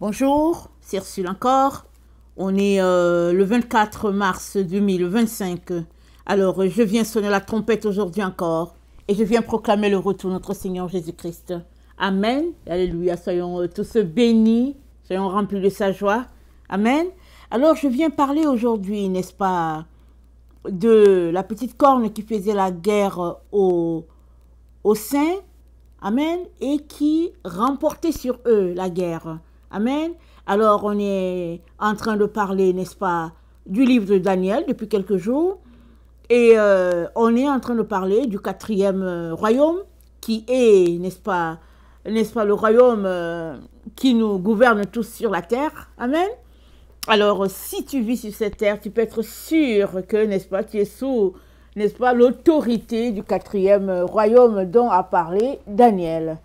Bonjour, c'est Ursule encore. On est le 24 mars 2025. Alors, je viens sonner la trompette aujourd'hui encore et je viens proclamer le retour de notre Seigneur Jésus-Christ. Amen. Alléluia. Soyons tous bénis, soyons remplis de sa joie. Amen. Alors, je viens parler aujourd'hui, n'est-ce pas, de la petite corne qui faisait la guerre aux saints. Amen. Et qui remportait sur eux la guerre. Amen. Alors, on est en train de parler, n'est-ce pas, du livre de Daniel depuis quelques jours. Et on est en train de parler du 4e royaume qui est, n'est-ce pas, le royaume qui nous gouverne tous sur la terre. Amen. Alors, si tu vis sur cette terre, tu peux être sûr que, n'est-ce pas, tu es sous, n'est-ce pas, l'autorité du 4e royaume dont a parlé Daniel.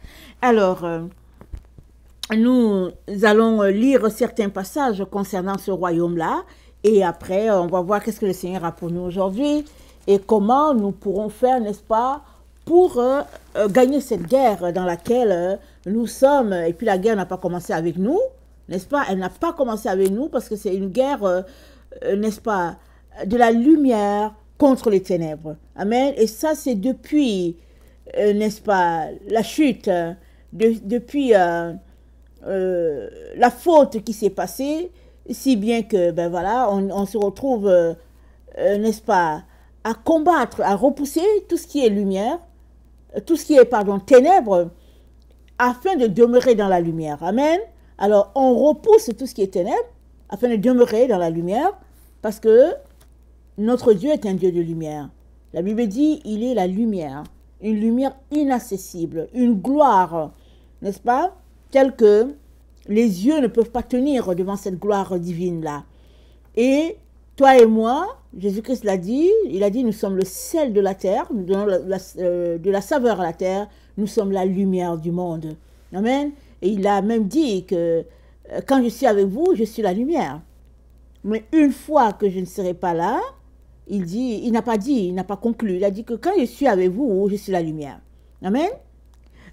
Alors, nous allons lire certains passages concernant ce royaume-là. Et après, on va voir qu'est-ce que le Seigneur a pour nous aujourd'hui et comment nous pourrons faire, n'est-ce pas, pour gagner cette guerre dans laquelle nous sommes. Et puis la guerre n'a pas commencé avec nous, n'est-ce pas? Elle n'a pas commencé avec nous parce que c'est une guerre, n'est-ce pas, de la lumière contre les ténèbres. Amen. Et ça, c'est depuis, n'est-ce pas, la chute, depuis la faute qui s'est passée, si bien que, ben voilà, on se retrouve, n'est-ce pas, à combattre, à repousser tout ce qui est lumière, tout ce qui est, pardon, ténèbres, afin de demeurer dans la lumière. Amen. Alors, on repousse tout ce qui est ténèbres, afin de demeurer dans la lumière, parce que notre Dieu est un Dieu de lumière. La Bible dit, il est la lumière, une lumière inaccessible, une gloire, n'est-ce pas, telle que les yeux ne peuvent pas tenir devant cette gloire divine-là. Et toi et moi, Jésus-Christ l'a dit, il a dit, nous sommes le sel de la terre, nous donnons de la saveur à la terre, nous sommes la lumière du monde. Amen. Et il a même dit que quand je suis avec vous, je suis la lumière. Mais une fois que je ne serai pas là, il n'a pas conclu, il a dit que quand je suis avec vous, je suis la lumière. Amen.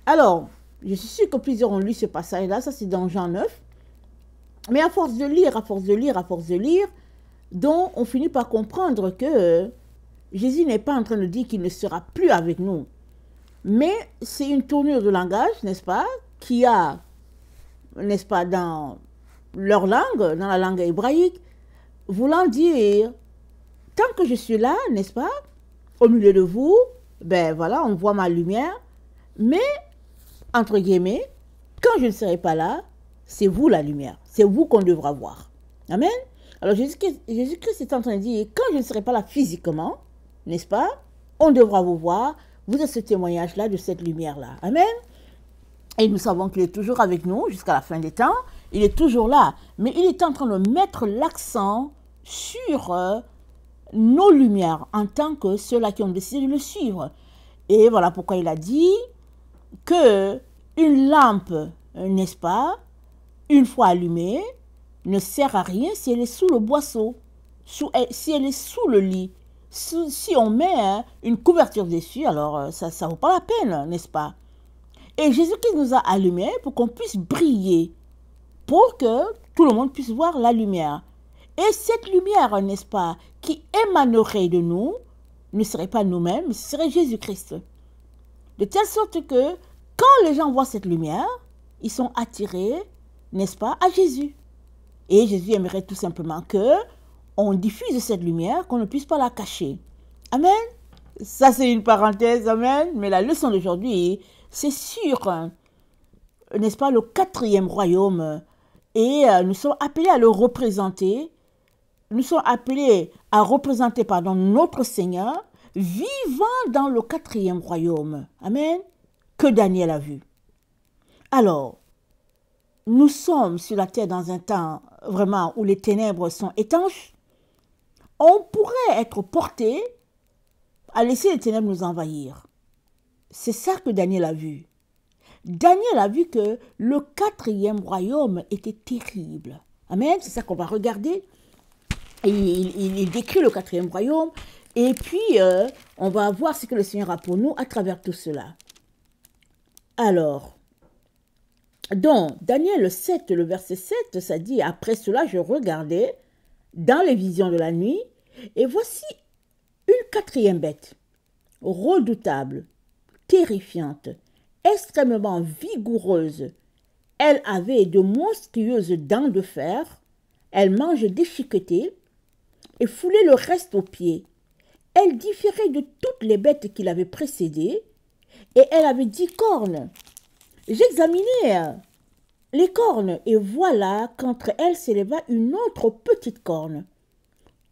Alors, je suis sûre que plusieurs ont lu ce passage-là, ça c'est dans Jean 9. Mais à force de lire, donc on finit par comprendre que Jésus n'est pas en train de dire qu'il ne sera plus avec nous. Mais c'est une tournure de langage, n'est-ce pas, qui a, n'est-ce pas, dans leur langue, dans la langue hébraïque, voulant dire, tant que je suis là, n'est-ce pas, au milieu de vous, ben voilà, on voit ma lumière, mais entre guillemets, quand je ne serai pas là, c'est vous la lumière. C'est vous qu'on devra voir. Amen. Alors Jésus-Christ est en train de dire, quand je ne serai pas là physiquement, n'est-ce pas, on devra vous voir. Vous êtes ce témoignage-là de cette lumière-là. Amen. Et nous savons qu'il est toujours avec nous jusqu'à la fin des temps. Il est toujours là. Mais il est en train de mettre l'accent sur nos lumières en tant que ceux-là qui ont décidé de le suivre. Et voilà pourquoi il a dit que une lampe, n'est-ce pas, une fois allumée, ne sert à rien si elle est sous le boisseau, si elle est sous le lit. Si on met une couverture dessus, alors ça ne vaut pas la peine, n'est-ce pas? Et Jésus-Christ nous a allumés pour qu'on puisse briller, pour que tout le monde puisse voir la lumière. Et cette lumière, n'est-ce pas, qui émanerait de nous, ne serait pas nous-mêmes, mais ce serait Jésus-Christ. De telle sorte que quand les gens voient cette lumière, ils sont attirés, n'est-ce pas, à Jésus. Et Jésus aimerait tout simplement que on diffuse cette lumière, qu'on ne puisse pas la cacher. Amen. Ça, c'est une parenthèse, amen. Mais la leçon d'aujourd'hui, c'est sur, n'est-ce pas, le 4e royaume. Et nous sommes appelés à le représenter. Nous sommes appelés à représenter, notre Seigneur, vivant dans le 4e royaume. Amen. Que Daniel a vu. Alors, nous sommes sur la terre dans un temps vraiment où les ténèbres sont étanches. On pourrait être porté à laisser les ténèbres nous envahir. C'est ça que Daniel a vu. Daniel a vu que le 4e royaume était terrible. Amen. C'est ça qu'on va regarder. Et il décrit le 4e royaume. Et puis, on va voir ce que le Seigneur a pour nous à travers tout cela. Alors, Donc, Daniel 7, le verset 7, ça dit, après cela, je regardais dans les visions de la nuit, et voici une quatrième bête, redoutable, terrifiante, extrêmement vigoureuse. Elle avait de monstrueuses dents de fer, elle mange déchiquetée et foulait le reste aux pieds. Elle différait de toutes les bêtes qui l'avaient précédée, et elle avait 10 cornes. J'examinai les cornes, et voilà qu'entre elles s'éleva une autre petite corne.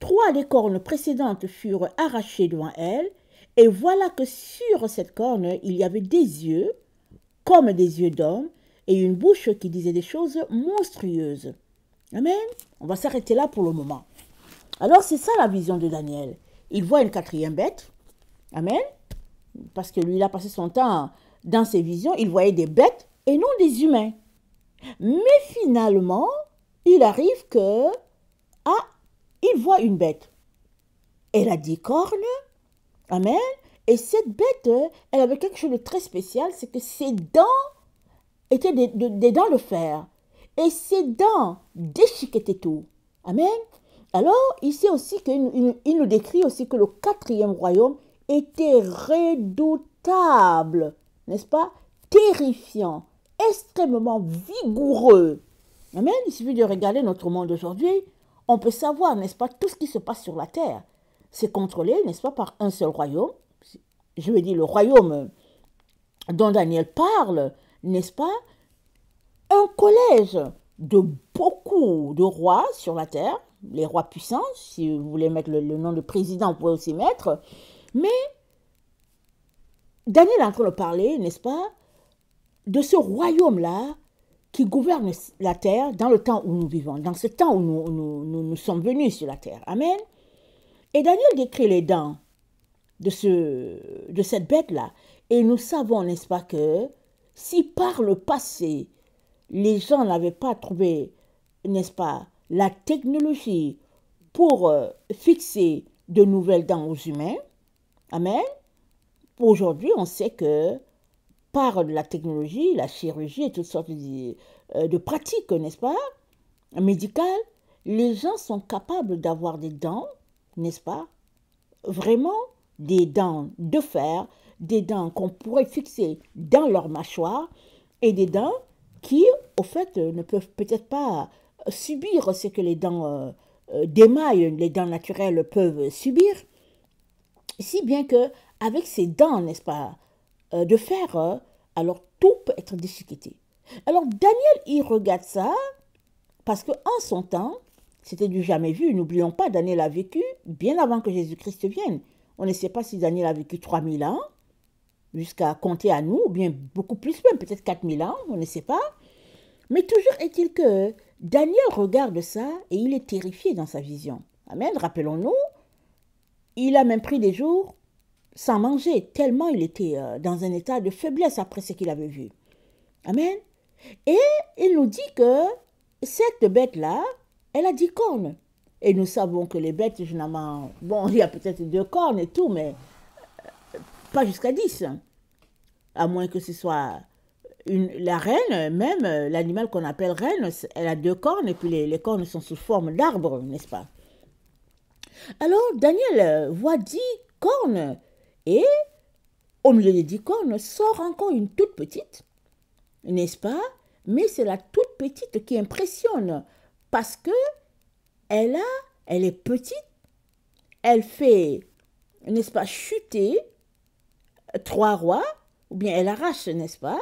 3 des cornes précédentes furent arrachées devant elle, et voilà que sur cette corne, il y avait des yeux, comme des yeux d'homme, et une bouche qui disait des choses monstrueuses. Amen. On va s'arrêter là pour le moment. Alors c'est ça la vision de Daniel. Il voit une quatrième bête. Amen. Parce que lui, il a passé son temps dans ses visions, il voyait des bêtes et non des humains. Mais finalement, il arrive que, il voit une bête. Elle a 10 cornes. Amen. Et cette bête, elle avait quelque chose de très spécial, c'est que ses dents étaient des dents de fer. Et ses dents déchiquetaient tout. Amen. Alors, ici aussi, il nous décrit aussi que le quatrième royaume était redoutable, n'est-ce pas? Terrifiant, extrêmement vigoureux. Amen. Il suffit de regarder notre monde aujourd'hui. On peut savoir, n'est-ce pas, tout ce qui se passe sur la terre. C'est contrôlé, n'est-ce pas, par un seul royaume. Je veux dire, le royaume dont Daniel parle, n'est-ce pas? Un collège de beaucoup de rois sur la terre, les rois puissants, si vous voulez mettre le nom de président, vous pouvez aussi mettre. Mais Daniel est en train de parler, n'est-ce pas, de ce royaume-là qui gouverne la terre dans le temps où nous vivons, dans ce temps où nous sommes venus sur la terre. Amen. Et Daniel décrit les dents de cette bête-là. Et nous savons, n'est-ce pas, que si par le passé, les gens n'avaient pas trouvé, n'est-ce pas, la technologie pour fixer de nouvelles dents aux humains, amen, aujourd'hui, on sait que par la technologie, la chirurgie et toutes sortes de pratiques, n'est-ce pas, médicales, les gens sont capables d'avoir des dents, n'est-ce pas, vraiment des dents de fer, des dents qu'on pourrait fixer dans leur mâchoire et des dents qui, au fait, ne peuvent peut-être pas subir ce que les dents d'émail, les dents naturelles peuvent subir. Si bien que avec ces dents, n'est-ce pas, de fer, alors tout peut être déchiqueté. Alors Daniel, il regarde ça parce qu'en son temps, c'était du jamais vu. N'oublions pas, Daniel a vécu bien avant que Jésus-Christ vienne. On ne sait pas si Daniel a vécu 3000 ans, jusqu'à compter à nous, ou bien beaucoup plus même, peut-être 4000 ans, on ne sait pas. Mais toujours est-il que Daniel regarde ça et il est terrifié dans sa vision. Amen, rappelons-nous, il a même pris des jours sans manger, tellement il était dans un état de faiblesse après ce qu'il avait vu. Amen. Et il nous dit que cette bête-là, elle a 10 cornes. Et nous savons que les bêtes, généralement, bon, il y a peut-être 2 cornes et tout, mais pas jusqu'à 10. À moins que ce soit la reine, même l'animal qu'on appelle reine, elle a 2 cornes et puis les cornes sont sous forme d'arbre, n'est-ce pas? Alors, Daniel voit 10 cornes et au milieu des 10 cornes sort encore une toute petite, n'est-ce pas? Mais c'est la toute petite qui impressionne parce que elle est petite, elle fait, n'est-ce pas, chuter 3 rois, ou bien elle arrache, n'est-ce pas,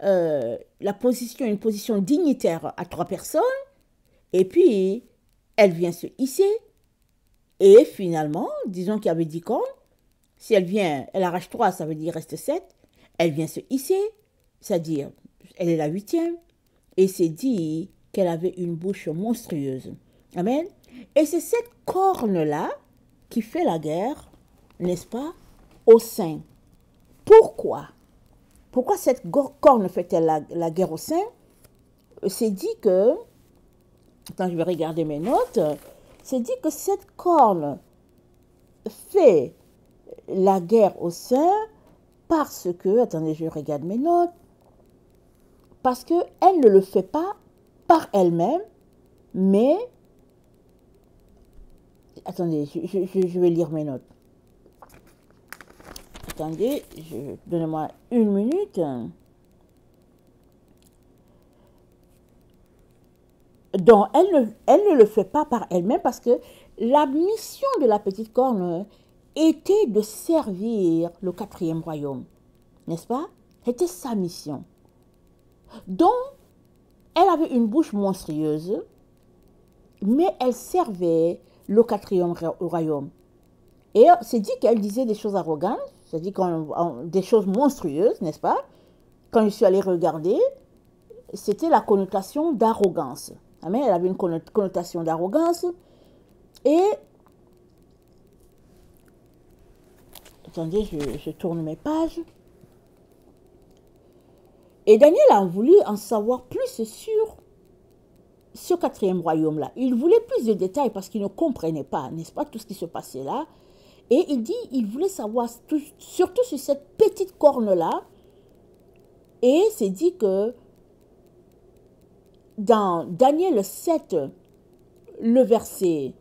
une position dignitaire à 3 personnes, et puis elle vient se hisser, et finalement, disons qu'il y avait 10 cornes, si elle arrache 3, ça veut dire reste 7, elle vient se hisser, c'est-à-dire, elle est la 8e, et c'est dit qu'elle avait une bouche monstrueuse. Amen. Et c'est cette corne-là qui fait la guerre, n'est-ce pas, au sein. Pourquoi? Pourquoi cette corne fait-elle la guerre au sein? C'est dit que, attends, je vais regarder mes notes, c'est dit que cette corne fait la guerre au sein parce que, attendez, je regarde mes notes, parce qu'elle ne le fait pas par elle-même, mais... Attendez, je vais lire mes notes. Attendez, donnez-moi une minute. Donc, elle ne le fait pas par elle-même parce que la mission de la petite corne était de servir le quatrième royaume. N'est-ce pas? C'était sa mission. Donc, elle avait une bouche monstrueuse, mais elle servait le quatrième royaume. Et c'est dit qu'elle disait des choses arrogantes, c'est-à-dire des choses monstrueuses, n'est-ce pas? Quand je suis allée regarder, c'était la connotation d'arrogance. Amen. Elle avait une connotation d'arrogance. Et, attendez, je tourne mes pages. Et Daniel a voulu en savoir plus sur ce quatrième royaume-là. Il voulait plus de détails parce qu'il ne comprenait pas, n'est-ce pas, tout ce qui se passait là. Et il voulait savoir surtout sur cette petite corne-là. Et c'est dit que dans Daniel 7, le verset,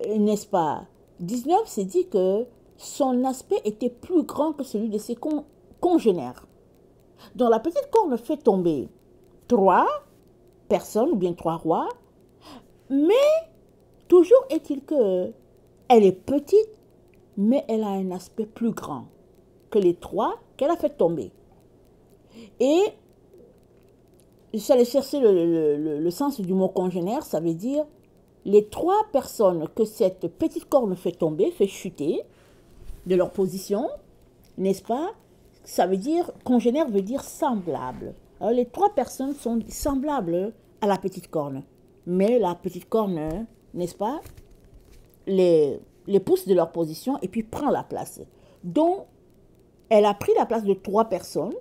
n'est-ce pas, 19, c'est dit que son aspect était plus grand que celui de ses congénères. Donc la petite corne fait tomber 3 personnes ou bien 3 rois, mais toujours est-il que elle est petite, mais elle a un aspect plus grand que les 3 qu'elle a fait tomber. Et j'allais chercher le sens du mot congénère, ça veut dire les 3 personnes que cette petite corne fait tomber, fait chuter de leur position, n'est-ce pas? Ça veut dire, congénère veut dire semblable. Alors, les 3 personnes sont semblables à la petite corne. Mais la petite corne, n'est-ce pas, les pousse de leur position et puis prend la place. Donc, elle a pris la place de 3 personnes,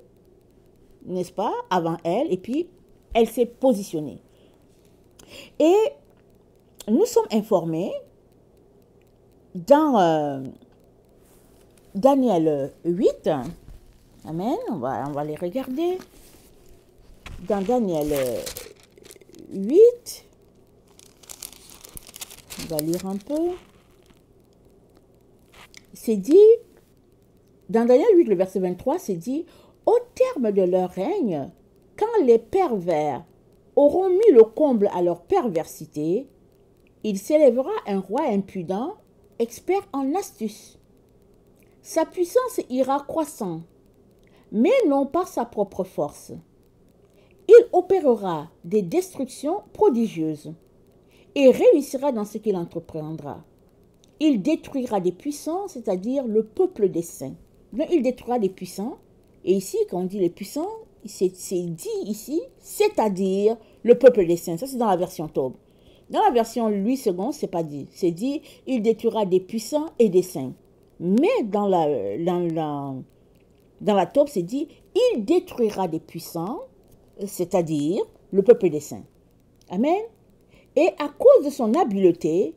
n'est-ce pas, avant elle, et puis elle s'est positionnée. Et nous sommes informés dans Daniel 8, amen, on va les regarder. Dans Daniel 8, on va lire un peu. C'est dit, dans Daniel 8, le verset 23, c'est dit, au terme de leur règne, quand les pervers auront mis le comble à leur perversité, il s'élèvera un roi impudent, expert en astuce. Sa puissance ira croissant, mais non par sa propre force. Il opérera des destructions prodigieuses et réussira dans ce qu'il entreprendra. Il détruira des puissants, c'est-à-dire le peuple des saints. Donc, il détruira des puissants. Et ici, quand on dit les puissants, c'est dit ici, c'est-à-dire le peuple des saints. Ça, c'est dans la version Taube. Dans la version Louis II, c'est pas dit. C'est dit, il détruira des puissants et des saints. Mais dans la Taube, c'est dit, il détruira des puissants, c'est-à-dire le peuple des saints. Amen. Et à cause de son habileté,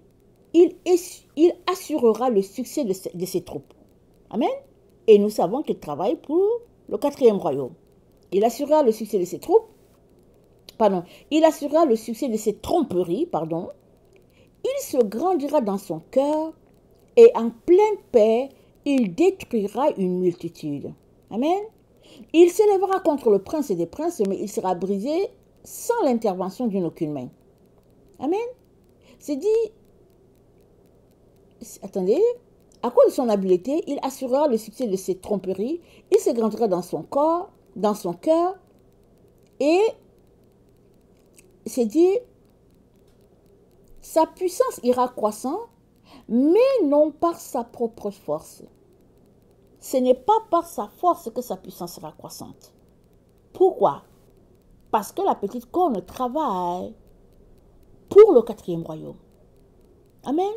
il assurera le succès de ses troupes. Amen. Et nous savons qu'il travaille pour le quatrième royaume. Il assurera le succès de ses troupes. Pardon. Il assurera le succès de ses tromperies. Pardon. Il se grandira dans son cœur et en pleine paix, il détruira une multitude. Amen. Il s'élèvera contre le prince des princes, mais il sera brisé sans l'intervention d'une aucune main. Amen. C'est dit, attendez, à cause de son habileté, il assurera le succès de ses tromperies, il se grandira dans son corps, dans son cœur, et c'est dit, sa puissance ira croissant, mais non par sa propre force. Ce n'est pas par sa force que sa puissance sera croissante. Pourquoi? Parce que la petite corne travaille pour le quatrième royaume. Amen.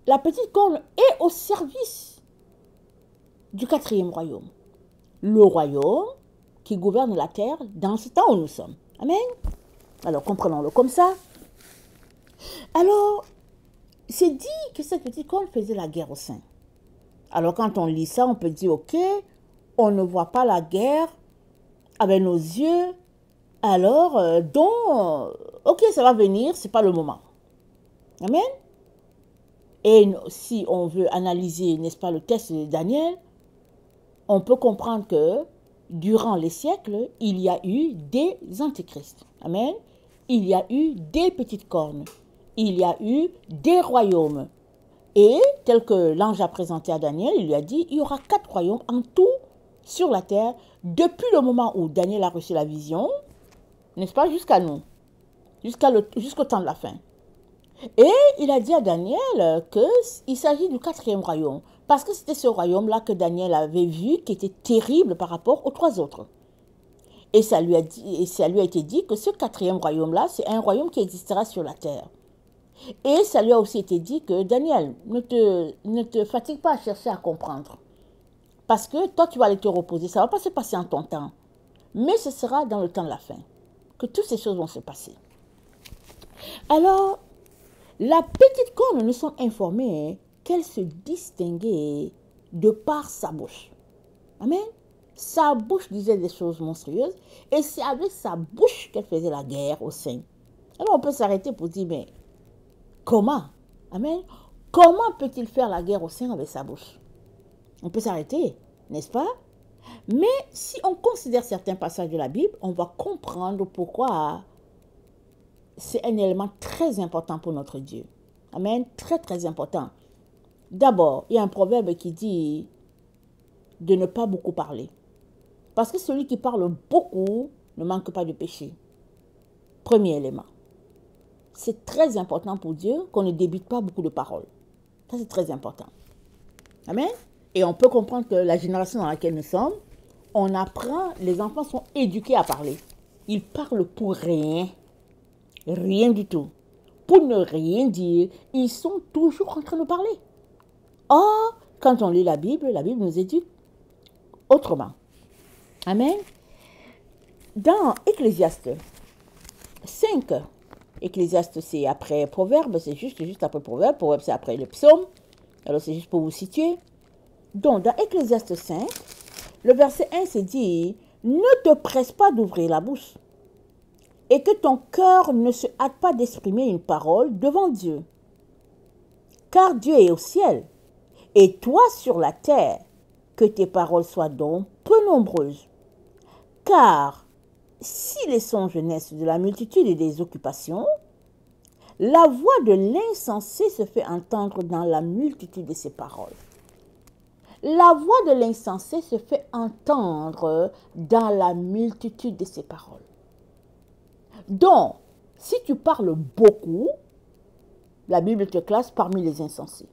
La petite corne est au service du quatrième royaume. Le royaume qui gouverne la terre dans ce temps où nous sommes. Amen. Alors, comprenons-le comme ça. Alors, c'est dit que cette petite corne faisait la guerre aux saints. Alors, quand on lit ça, on peut dire, ok, on ne voit pas la guerre avec nos yeux, alors, ok, ça va venir, c'est pas le moment. Amen. Et si on veut analyser, n'est-ce pas, le texte de Daniel, on peut comprendre que durant les siècles, il y a eu des antéchrists. Amen. Il y a eu des petites cornes. Il y a eu des royaumes. Et, tel que l'ange a présenté à Daniel, il lui a dit, il y aura 4 royaumes en tout sur la terre, depuis le moment où Daniel a reçu la vision, n'est-ce pas, jusqu'à nous, jusqu'au temps de la fin. Et il a dit à Daniel qu'il s'agit du 4e royaume, parce que c'était ce royaume-là que Daniel avait vu qui était terrible par rapport aux 3 autres. Et ça lui a été dit que ce 4e royaume-là, c'est un royaume qui existera sur la terre. Et ça lui a aussi été dit que Daniel, ne te fatigue pas à chercher à comprendre. Parce que toi, tu vas aller te reposer. Ça ne va pas se passer en ton temps. Mais ce sera dans le temps de la fin que toutes ces choses vont se passer. Alors, la petite corne, nous sommes informés qu'elle se distinguait de par sa bouche. Amen. Sa bouche disait des choses monstrueuses. Et c'est avec sa bouche qu'elle faisait la guerre aux saints. Alors, on peut s'arrêter pour dire, mais comment? Amen. Comment peut-il faire la guerre aux saints avec sa bouche? On peut s'arrêter, n'est-ce pas? Mais si on considère certains passages de la Bible, on va comprendre pourquoi c'est un élément très important pour notre Dieu. Amen. Très, très important. D'abord, il y a un proverbe qui dit de ne pas beaucoup parler. Parce que celui qui parle beaucoup ne manque pas de péché. Premier élément. C'est très important pour Dieu qu'on ne débite pas beaucoup de paroles. Ça, c'est très important. Amen. Et on peut comprendre que la génération dans laquelle nous sommes, on apprend, les enfants sont éduqués à parler. Ils parlent pour rien. Rien du tout. Pour ne rien dire, ils sont toujours en train de parler. Or, quand on lit la Bible nous éduque autrement. Amen. Dans Ecclésiaste 5, Ecclésiaste c'est après Proverbe, c'est juste après Proverbe. Proverbe c'est après le psaume. Alors c'est juste pour vous situer. Donc dans Ecclésiaste 5, le verset 1 c'est dit, ne te presse pas d'ouvrir la bouche et que ton cœur ne se hâte pas d'exprimer une parole devant Dieu. Car Dieu est au ciel et toi sur la terre, que tes paroles soient donc peu nombreuses. Car si les songes naissent de la multitude et des occupations, la voix de l'insensé se fait entendre dans la multitude de ses paroles. La voix de l'insensé se fait entendre dans la multitude de ses paroles. Donc, si tu parles beaucoup, la Bible te classe parmi les insensés.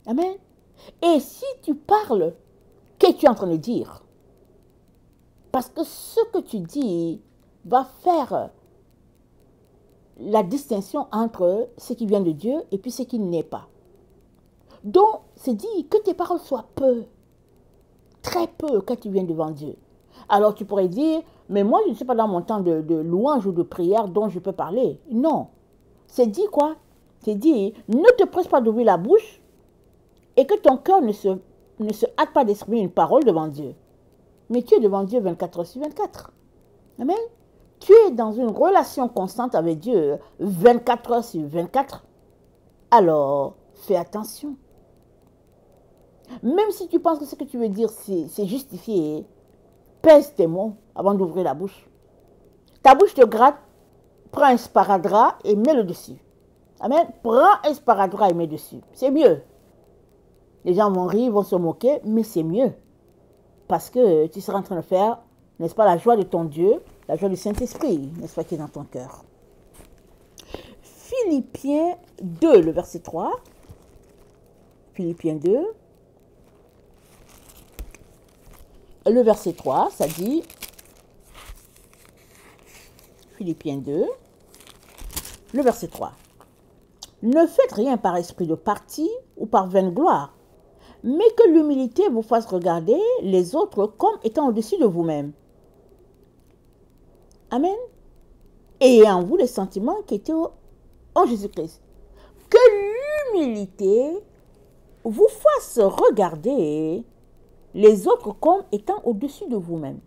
Amen. Et si tu parles, qu'est-ce que tu es en train de dire? Parce que ce que tu dis va faire la distinction entre ce qui vient de Dieu et puis ce qui n'est pas. Donc, c'est dit que tes paroles soient peu, très peu quand tu viens devant Dieu. Alors tu pourrais dire, mais moi je ne suis pas dans mon temps de louange ou de prière dont je peux parler. Non. C'est dit quoi? C'est dit, ne te presse pas d'ouvrir la bouche et que ton cœur ne se hâte pas d'exprimer une parole devant Dieu. Mais tu es devant Dieu 24 heures sur 24. Amen. Tu es dans une relation constante avec Dieu 24 heures sur 24. Alors, fais attention. Même si tu penses que ce que tu veux dire, c'est justifié, pèse tes mots avant d'ouvrir la bouche. Ta bouche te gratte, prends un sparadrap et mets-le dessus. Amen. Prends un sparadrap et mets dessus. C'est mieux. Les gens vont rire, vont se moquer, mais c'est mieux. Parce que tu seras en train de faire, n'est-ce pas, la joie de ton Dieu, la joie du Saint-Esprit, n'est-ce pas, qui est dans ton cœur. Philippiens 2, le verset 3. Philippiens 2. Le verset 3, ça dit, Philippiens 2, le verset 3. Ne faites rien par esprit de parti ou par vaine gloire, mais que l'humilité vous fasse regarder les autres comme étant au-dessus de vous-même. Amen. Et en vous les sentiments qui étaient en Jésus-Christ. Que l'humilité vous fasse regarder les autres comme étant au-dessus de vous-même.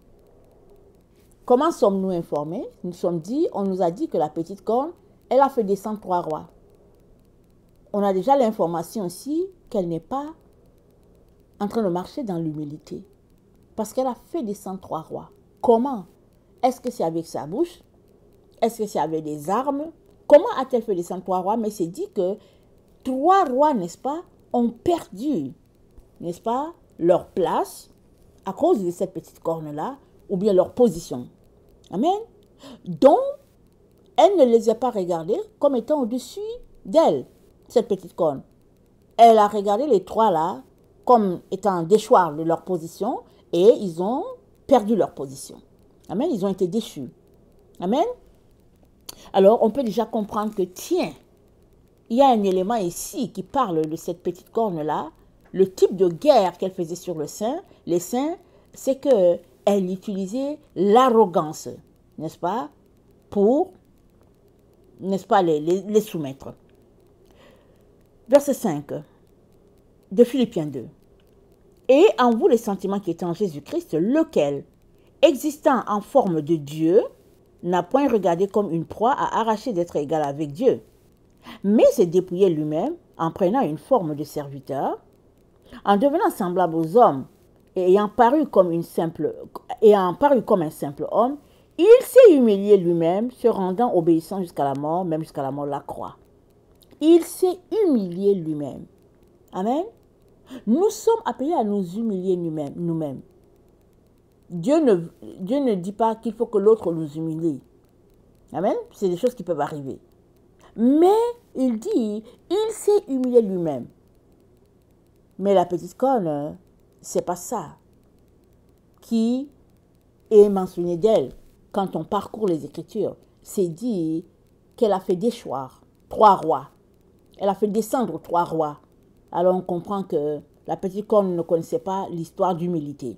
comment sommes-nous informés? On nous a dit que la petite corne, elle a fait descendre 3 rois. On a déjà l'information aussi qu'elle n'est pas en train de marcher dans l'humilité. Parce qu'elle a fait descendre 3 rois. Comment? Est-ce que c'est avec sa bouche? Est-ce que c'est avec des armes? Comment a-t-elle fait descendre 3 rois? Mais c'est dit que 3 rois, n'est-ce pas, ont perdu, n'est-ce pas, leur place à cause de cette petite corne-là, ou bien leur position. Amen. Donc, elle ne les a pas regardés comme étant au-dessus d'elle, cette petite corne. Elle a regardé les 3 là comme étant un déchoir de leur position et ils ont perdu leur position. Amen. Ils ont été déchus. Amen. Alors, on peut déjà comprendre que, tiens, il y a un élément ici qui parle de cette petite corne-là. Le type de guerre qu'elle faisait sur les saints, c'est qu'elle utilisait l'arrogance, n'est-ce pas, pour, n'est-ce pas, les soumettre. Verset 5 de Philippiens 2. Et en vous les sentiments qui étaient en Jésus-Christ, lequel, existant en forme de Dieu, n'a point regardé comme une proie à arracher d'être égal avec Dieu, mais s'est dépouillé lui-même en prenant une forme de serviteur, en devenant semblable aux hommes et ayant paru comme un simple homme, il s'est humilié lui-même, se rendant obéissant jusqu'à la mort, même jusqu'à la mort de la croix. Il s'est humilié lui-même. Amen. Nous sommes appelés à nous humilier nous-mêmes. Dieu ne dit pas qu'il faut que l'autre nous humilie. Amen. C'est des choses qui peuvent arriver. Mais il dit, il s'est humilié lui-même. Mais la petite corne, c'est pas ça qui est mentionné d'elle quand on parcourt les Écritures. C'est dit qu'elle a fait déchoir 3 rois. Elle a fait descendre 3 rois. Alors on comprend que la petite corne ne connaissait pas l'histoire d'humilité.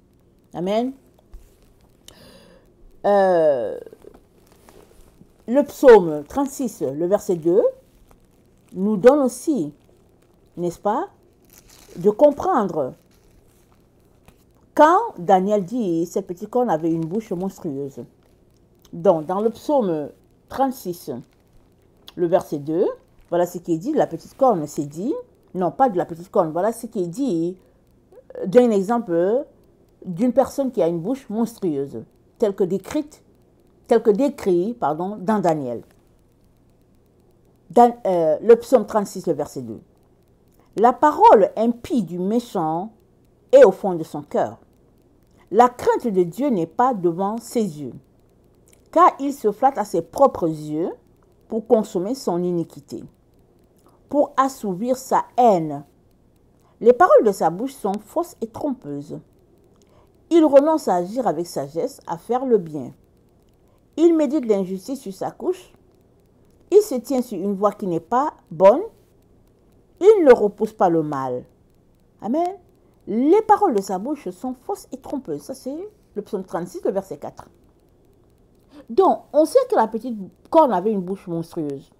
Amen. Le psaume 36, le verset 2, nous donne aussi, n'est-ce pas, de comprendre quand Daniel dit cette petite corne avait une bouche monstrueuse. Donc, dans le psaume 36, le verset 2, voilà ce qui est dit de la petite corne, c'est dit, non pas de la petite corne, voilà ce qui est dit d'un exemple d'une personne qui a une bouche monstrueuse, tel que décrit dans Daniel. Le psaume 36, le verset 2. La parole impie du méchant est au fond de son cœur. La crainte de Dieu n'est pas devant ses yeux, car il se flatte à ses propres yeux pour consommer son iniquité, pour assouvir sa haine. Les paroles de sa bouche sont fausses et trompeuses. Il renonce à agir avec sagesse, à faire le bien. Il médite l'injustice sur sa couche. Il se tient sur une voie qui n'est pas bonne. Il ne repousse pas le mal. Amen. Les paroles de sa bouche sont fausses et trompeuses. Ça, c'est le psaume 36, le verset 4. Donc, on sait que la petite corne avait une bouche monstrueuse.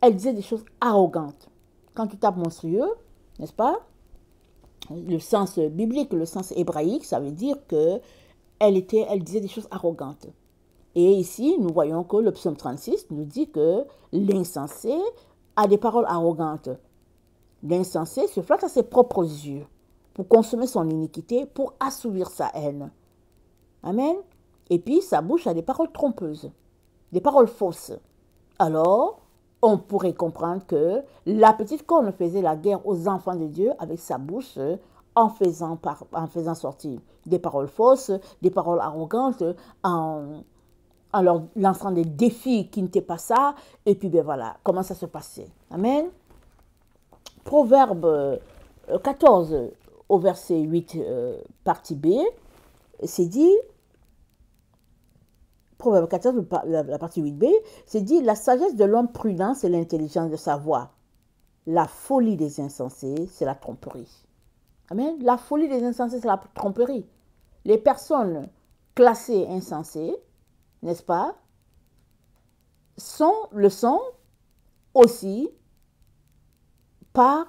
Elle disait des choses arrogantes. Quand tu tapes monstrueux, n'est-ce pas? Le sens biblique, le sens hébraïque, ça veut dire que elle disait des choses arrogantes. Et ici, nous voyons que le psaume 36 nous dit que l'insensé a des paroles arrogantes. L'insensé se flatte à ses propres yeux pour consommer son iniquité, pour assouvir sa haine. Amen. Et puis, sa bouche a des paroles trompeuses, des paroles fausses. Alors, on pourrait comprendre que la petite corne faisait la guerre aux enfants de Dieu avec sa bouche en faisant sortir des paroles fausses, des paroles arrogantes, en leur lançant des défis qui n'étaient pas ça. Et puis, ben voilà, comment ça se passait. Amen. Proverbe 14 au verset 8, partie B, c'est dit, Proverbe 14, la partie 8b, c'est dit, la sagesse de l'homme prudent, c'est l'intelligence de sa voix. La folie des insensés, c'est la tromperie. Amen. La folie des insensés, c'est la tromperie. Les personnes classées insensées, n'est-ce pas, le sont aussi par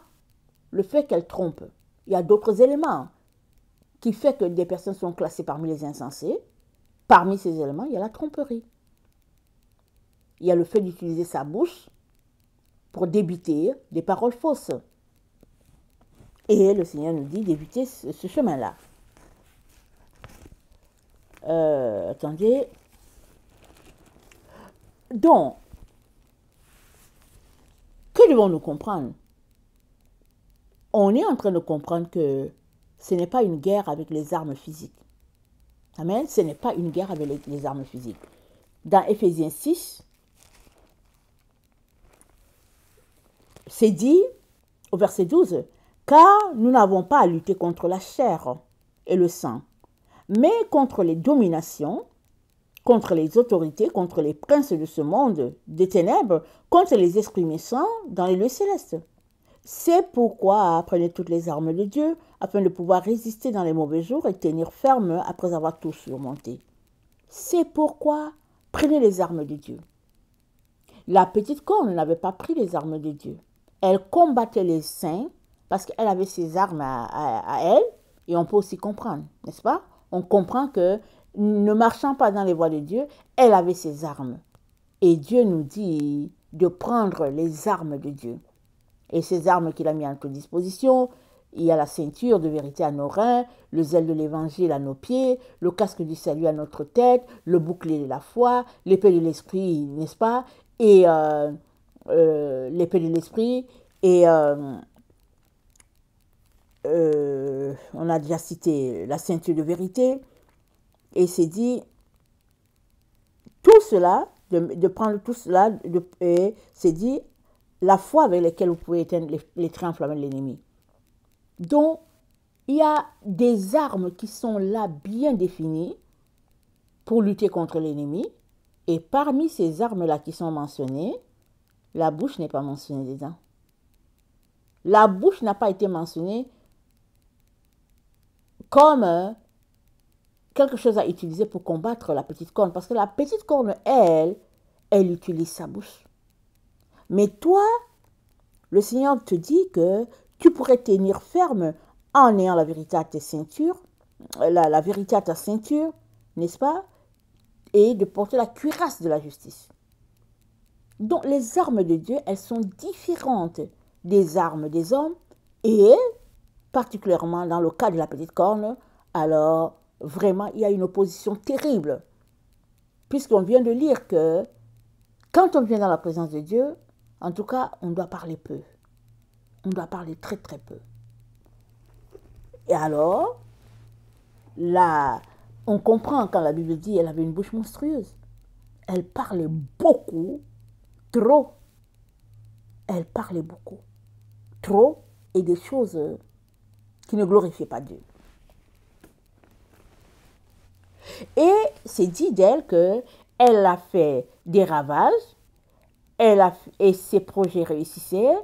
le fait qu'elles trompent. Il y a d'autres éléments qui font que des personnes sont classées parmi les insensés parmi ces éléments, il y a la tromperie. Il y a le fait d'utiliser sa bouche pour débiter des paroles fausses. Et le Seigneur nous dit d'éviter ce chemin-là. Attendez. Donc, que devons-nous comprendre? On est en train de comprendre que ce n'est pas une guerre avec les armes physiques. Amen. Ce n'est pas une guerre avec les armes physiques. Dans Éphésiens 6, c'est dit au verset 12, « Car nous n'avons pas à lutter contre la chair et le sang, mais contre les dominations, contre les autorités, contre les princes de ce monde des ténèbres, contre les esprits méchants dans les lieux célestes. C'est pourquoi prenez toutes les armes de Dieu, afin de pouvoir résister dans les mauvais jours et tenir ferme après avoir tout surmonté. C'est pourquoi prenez les armes de Dieu. » La petite corne n'avait pas pris les armes de Dieu. Elle combattait les saints parce qu'elle avait ses armes à elle, et on peut aussi comprendre, n'est-ce pas? On comprend que, ne marchant pas dans les voies de Dieu, elle avait ses armes. Et Dieu nous dit de prendre les armes de Dieu. Et ces armes qu'il a mis à notre disposition, il y a la ceinture de vérité à nos reins, le zèle de l'évangile à nos pieds, le casque du salut à notre tête, le bouclier de la foi, l'épée de l'esprit, n'est-ce pas? Et l'épée de l'esprit, et on a déjà cité la ceinture de vérité, et c'est dit, tout cela, de prendre tout cela, et c'est dit, la foi avec laquelle vous pouvez éteindre les traits enflammés de l'ennemi. Donc, il y a des armes qui sont là bien définies pour lutter contre l'ennemi, et parmi ces armes-là qui sont mentionnées, la bouche n'est pas mentionnée dedans. La bouche n'a pas été mentionnée comme quelque chose à utiliser pour combattre la petite corne. Parce que la petite corne, elle utilise sa bouche. Mais toi, le Seigneur te dit que tu pourrais tenir ferme en ayant la vérité à tes ceintures, la vérité à ta ceinture, n'est-ce pas? Et de porter la cuirasse de la justice. Donc les armes de Dieu, elles sont différentes des armes des hommes, et particulièrement dans le cas de la petite corne, alors vraiment il y a une opposition terrible, puisqu'on vient de lire que quand on vient dans la présence de Dieu, en tout cas, on doit parler peu. On doit parler très très peu. Et alors, là, on comprend quand la Bible dit qu'elle avait une bouche monstrueuse. Elle parlait beaucoup, trop. Elle parlait beaucoup, trop, et des choses qui ne glorifiaient pas Dieu. Et c'est dit d'elle qu'elle a fait des ravages, et ses projets réussissaient,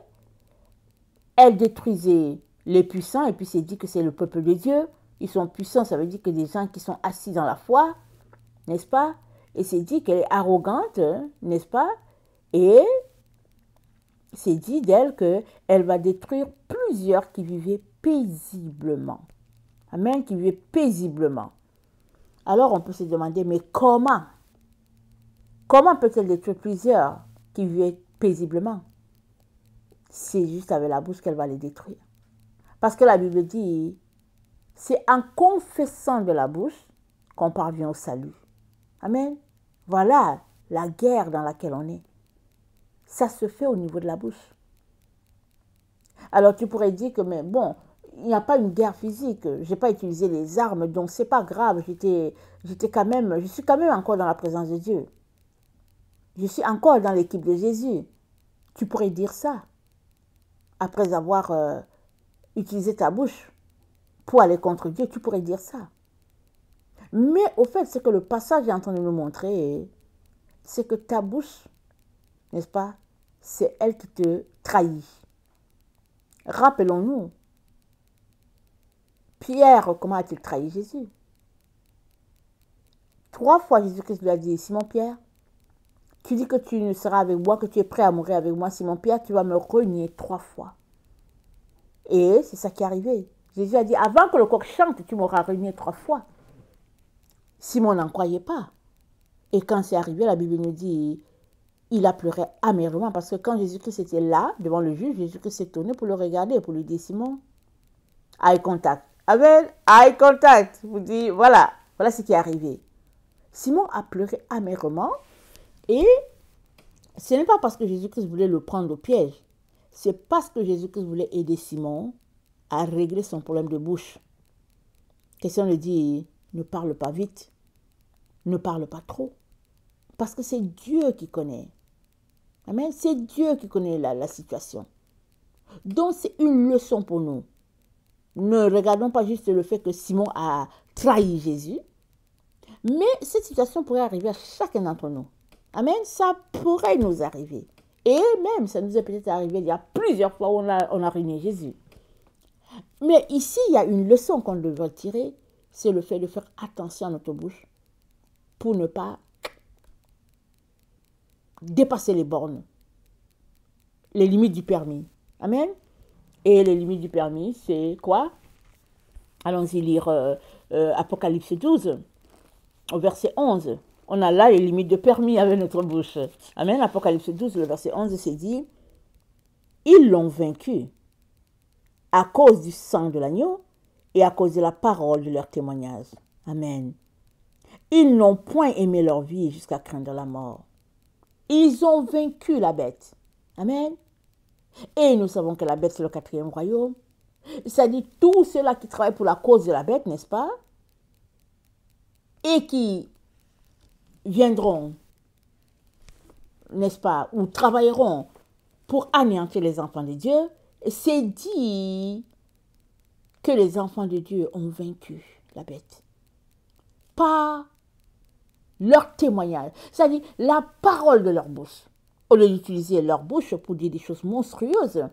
elle détruisait les puissants, et puis c'est dit que c'est le peuple de Dieu. Ils sont puissants, ça veut dire que des gens qui sont assis dans la foi, n'est-ce pas? Et c'est dit qu'elle est arrogante, n'est-ce pas? Et c'est dit d'elle qu'elle va détruire plusieurs qui vivaient paisiblement. Amen, qui vivaient paisiblement. Alors on peut se demander, mais comment? Comment peut-elle détruire plusieurs qui vivaient paisiblement? C'est juste avec la bouche qu'elle va les détruire. Parce que la Bible dit, c'est en confessant de la bouche qu'on parvient au salut. Amen. Voilà la guerre dans laquelle on est. Ça se fait au niveau de la bouche. Alors tu pourrais dire que, mais bon, il n'y a pas une guerre physique. Je n'ai pas utilisé les armes, donc c'est pas grave. Je suis quand même encore dans la présence de Dieu. Je suis encore dans l'équipe de Jésus. Tu pourrais dire ça. Après avoir utilisé ta bouche pour aller contre Dieu, tu pourrais dire ça. Mais au fait, ce que le passage est en train de nous montrer, c'est que ta bouche, n'est-ce pas, c'est elle qui te trahit. Rappelons-nous, Pierre, comment a-t-il trahi Jésus? 3 fois Jésus-Christ lui a dit, Simon Pierre, tu dis que tu ne seras avec moi, que tu es prêt à mourir avec moi, Simon Pierre, tu vas me renier 3 fois. Et c'est ça qui est arrivé. Jésus a dit, avant que le coq chante, tu m'auras renié 3 fois. Simon n'en croyait pas. Et quand c'est arrivé, la Bible nous dit, il a pleuré amèrement parce que quand Jésus-Christ était là, devant le juge, Jésus-Christ s'est tourné pour le regarder, pour lui dire, Simon, eye contact. Amen, eye contact. Vous dites, voilà ce qui est arrivé. Simon a pleuré amèrement et ce n'est pas parce que Jésus-Christ voulait le prendre au piège. C'est parce que Jésus-Christ voulait aider Simon à régler son problème de bouche. Question le dit, ne parle pas vite, ne parle pas trop. Parce que c'est Dieu qui connaît. Amen. C'est Dieu qui connaît la situation. Donc c'est une leçon pour nous. Ne regardons pas juste le fait que Simon a trahi Jésus. Mais cette situation pourrait arriver à chacun d'entre nous. Amen. Ça pourrait nous arriver. Et même, ça nous est peut-être arrivé il y a plusieurs fois où on a ruiné Jésus. Mais ici, il y a une leçon qu'on devrait tirer. C'est le fait de faire attention à notre bouche pour ne pas dépasser les bornes, les limites du permis. Amen. Et les limites du permis, c'est quoi? Allons-y lire Apocalypse 12, au verset 11. On a là les limites de permis avec notre bouche. Amen. Apocalypse 12, le verset 11, c'est dit, ils l'ont vaincu à cause du sang de l'agneau et à cause de la parole de leur témoignage. Amen. Ils n'ont point aimé leur vie jusqu'à craindre la mort. Ils ont vaincu la bête. Amen. Et nous savons que la bête, c'est le 4e royaume. Ça dit tous ceux-là qui travaillent pour la cause de la bête, n'est-ce pas? Et qui viendront, n'est-ce pas, ou travailleront pour anéantir les enfants de Dieu. C'est dit que les enfants de Dieu ont vaincu la bête. Par leur témoignage, c'est-à-dire la parole de leur bouche. Au lieu d'utiliser leur bouche pour dire des choses monstrueuses,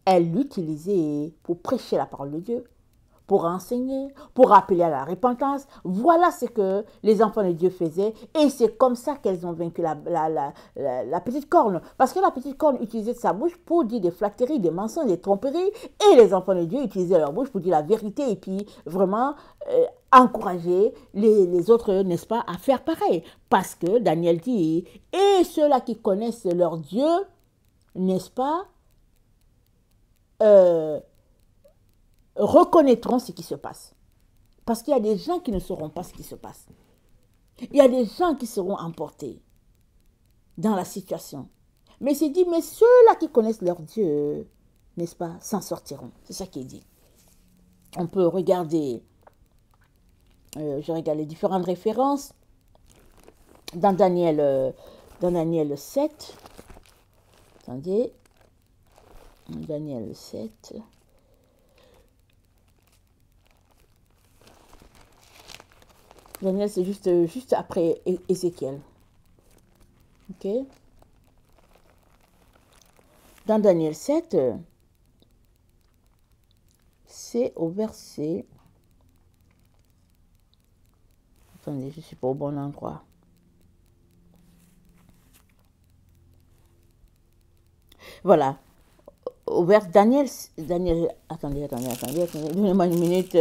elles l'utilisaient pour prêcher la parole de Dieu, pour enseigner, pour appeler à la repentance. Voilà ce que les enfants de Dieu faisaient et c'est comme ça qu'elles ont vaincu la petite corne. Parce que la petite corne utilisait sa bouche pour dire des flatteries, des mensonges, des tromperies et les enfants de Dieu utilisaient leur bouche pour dire la vérité et puis vraiment encourager les autres, n'est-ce pas, à faire pareil. Parce que Daniel dit, et ceux-là qui connaissent leur Dieu, n'est-ce pas, reconnaîtront ce qui se passe. Parce qu'il y a des gens qui ne sauront pas ce qui se passe. Il y a des gens qui seront emportés dans la situation. Mais c'est dit, mais ceux-là qui connaissent leur Dieu, n'est-ce pas, s'en sortiront. C'est ça qui est dit. On peut regarder, je regarde les différentes références dans Daniel 7. Attendez. Daniel 7. Daniel, c'est juste après Ézéchiel. Ok? Dans Daniel 7, c'est au verset... Attendez, je ne suis pas au bon endroit. Voilà. Au vers Daniel... Attendez. Donnez-moi une minute.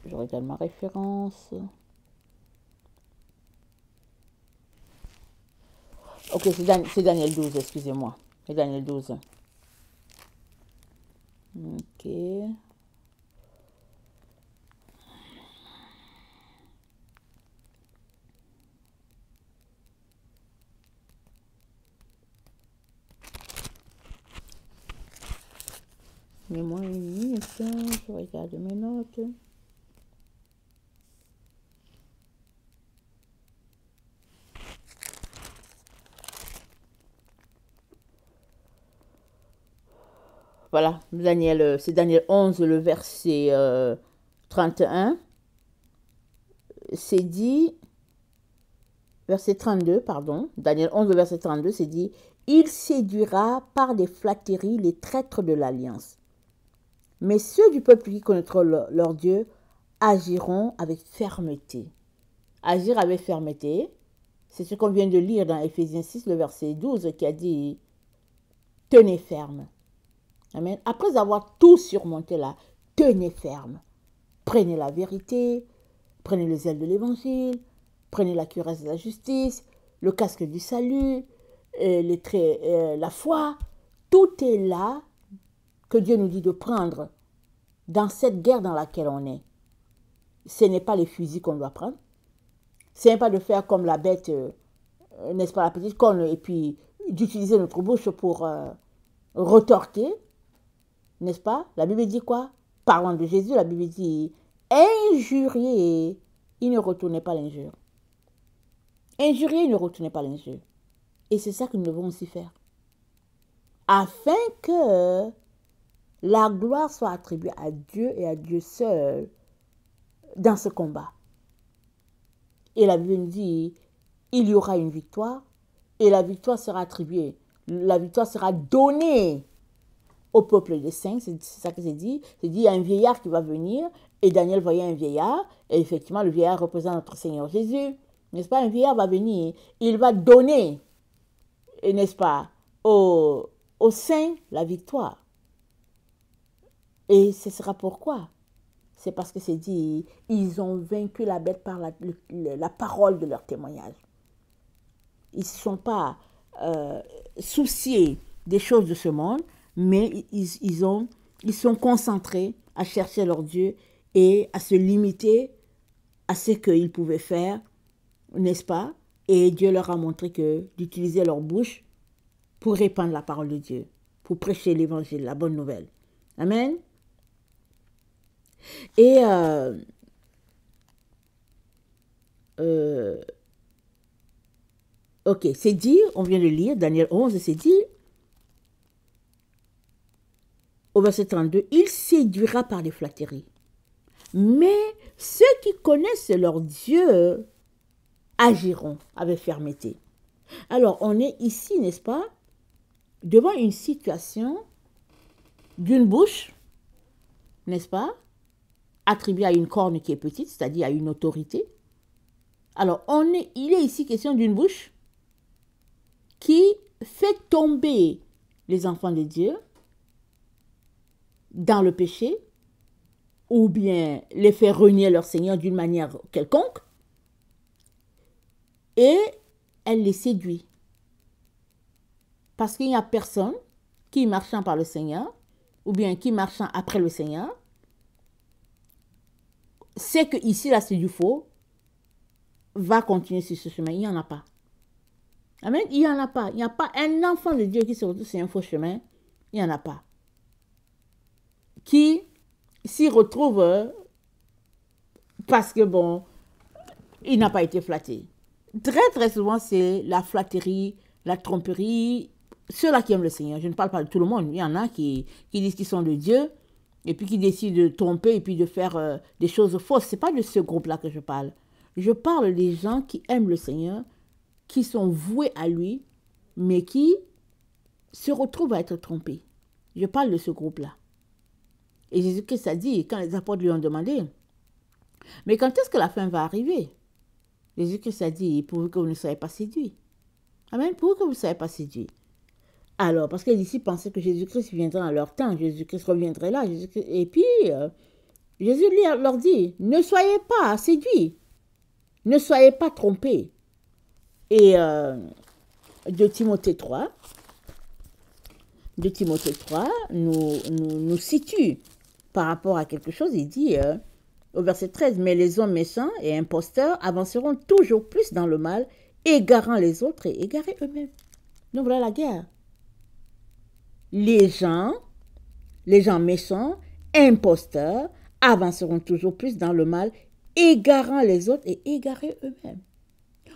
Je regarde ma référence. Ok, c'est Daniel 12, excusez-moi. C'est Daniel 12. Ok. Mets-moi une minute, je regarde mes notes. Voilà, c'est Daniel 11, le verset 31. C'est dit, verset 32, pardon, Daniel 11, le verset 32, c'est dit, « Il séduira par des flatteries les traîtres de l'alliance. Mais ceux du peuple qui connaîtront leur Dieu agiront avec fermeté. » Agir avec fermeté, c'est ce qu'on vient de lire dans Éphésiens 6, le verset 12, qui a dit tenez ferme. Amen. Après avoir tout surmonté là, tenez ferme. Prenez la vérité, prenez les ailes de l'évangile, prenez la cuirasse de la justice, le casque du salut, la foi. Tout est là que Dieu nous dit de prendre dans cette guerre dans laquelle on est. Ce n'est pas les fusils qu'on doit prendre. Ce n'est pas de faire comme la bête, n'est-ce pas, la petite corne, et puis d'utiliser notre bouche pour retorquer. N'est-ce pas? La Bible dit quoi? Parlant de Jésus, la Bible dit injurier, il ne retournait pas l'injure. Injurier, il ne retournait pas l'injure. Et c'est ça que nous devons aussi faire. Afin que la gloire soit attribuée à Dieu et à Dieu seul dans ce combat. Et la Bible nous dit, il y aura une victoire et la victoire sera attribuée. La victoire sera donnée au peuple des saints, c'est ça que c'est dit. C'est dit, il y a un vieillard qui va venir, et Daniel voyait un vieillard, et effectivement, le vieillard représente notre Seigneur Jésus. N'est-ce pas? Un vieillard va venir, il va donner, n'est-ce pas, aux saints la victoire. Et ce sera pourquoi? C'est parce que c'est dit, ils ont vaincu la bête par la parole de leur témoignage. Ils ne sont pas souciés des choses de ce monde, mais ils sont concentrés à chercher leur Dieu et à se limiter à ce qu'ils pouvaient faire, n'est-ce pas? Et Dieu leur a montré que d'utiliser leur bouche pour répandre la parole de Dieu, pour prêcher l'évangile, la bonne nouvelle. Amen. Et ok, c'est dit, on vient de lire, Daniel 11, c'est dit, au verset 32, il séduira par des flatteries. Mais ceux qui connaissent leur Dieu agiront avec fermeté. Alors, on est ici, n'est-ce pas, devant une situation d'une bouche, n'est-ce pas, attribuée à une corne qui est petite, c'est-à-dire à une autorité. Alors, il est ici question d'une bouche qui fait tomber les enfants de Dieu dans le péché, ou bien les fait renier leur Seigneur d'une manière quelconque, et elle les séduit. Parce qu'il n'y a personne qui, marchant par le Seigneur, ou bien qui, marchant après le Seigneur, sait que ici, là, c'est du faux, va continuer sur ce chemin. Il n'y en a pas. Amen. Il n'y en a pas. Il n'y a pas un enfant de Dieu qui se retrouve sur un faux chemin. Il n'y en a pas. Qui s'y retrouve parce que, bon, il n'a pas été flatté. Très, très souvent, c'est la flatterie, la tromperie. Ceux-là qui aiment le Seigneur, je ne parle pas de tout le monde. Il y en a qui disent qu'ils sont de Dieu et puis qui décident de tromper et puis de faire des choses fausses. Ce n'est pas de ce groupe-là que je parle. Je parle des gens qui aiment le Seigneur, qui sont voués à lui, mais qui se retrouvent à être trompés. Je parle de ce groupe-là. Et Jésus-Christ a dit, quand les apôtres lui ont demandé, mais quand est-ce que la fin va arriver? Jésus-Christ a dit, pourvu que vous ne soyez pas séduits. Amen, pourvu que vous ne soyez pas séduits. Alors, parce que les disciples pensaient que Jésus-Christ viendrait à leur temps, Jésus-Christ reviendrait là. Et puis, Jésus leur dit, ne soyez pas séduits, ne soyez pas trompés. Et de Timothée 3 nous situe par rapport à quelque chose. Il dit au verset 13, mais les hommes méchants et imposteurs avanceront toujours plus dans le mal, égarant les autres et égarés eux-mêmes. Donc voilà la guerre. Les gens méchants, imposteurs, avanceront toujours plus dans le mal, égarant les autres et égarés eux-mêmes.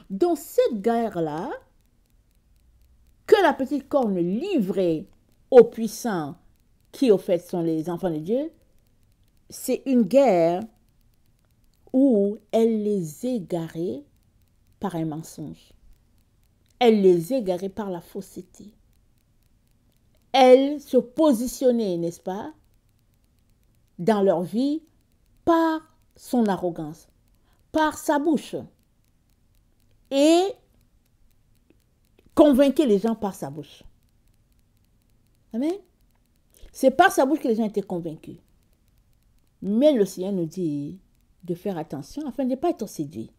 Dans cette guerre-là, que la petite corne livrée aux puissants, qui au fait sont les enfants de Dieu, c'est une guerre où elle les égarait par un mensonge. Elle les égarait par la fausseté. Elle se positionnait, n'est-ce pas, dans leur vie par son arrogance, par sa bouche. Et convainquait les gens par sa bouche. Amen. C'est par sa bouche que les gens étaient convaincus. Mais le Seigneur nous dit de faire attention afin de ne pas être séduit.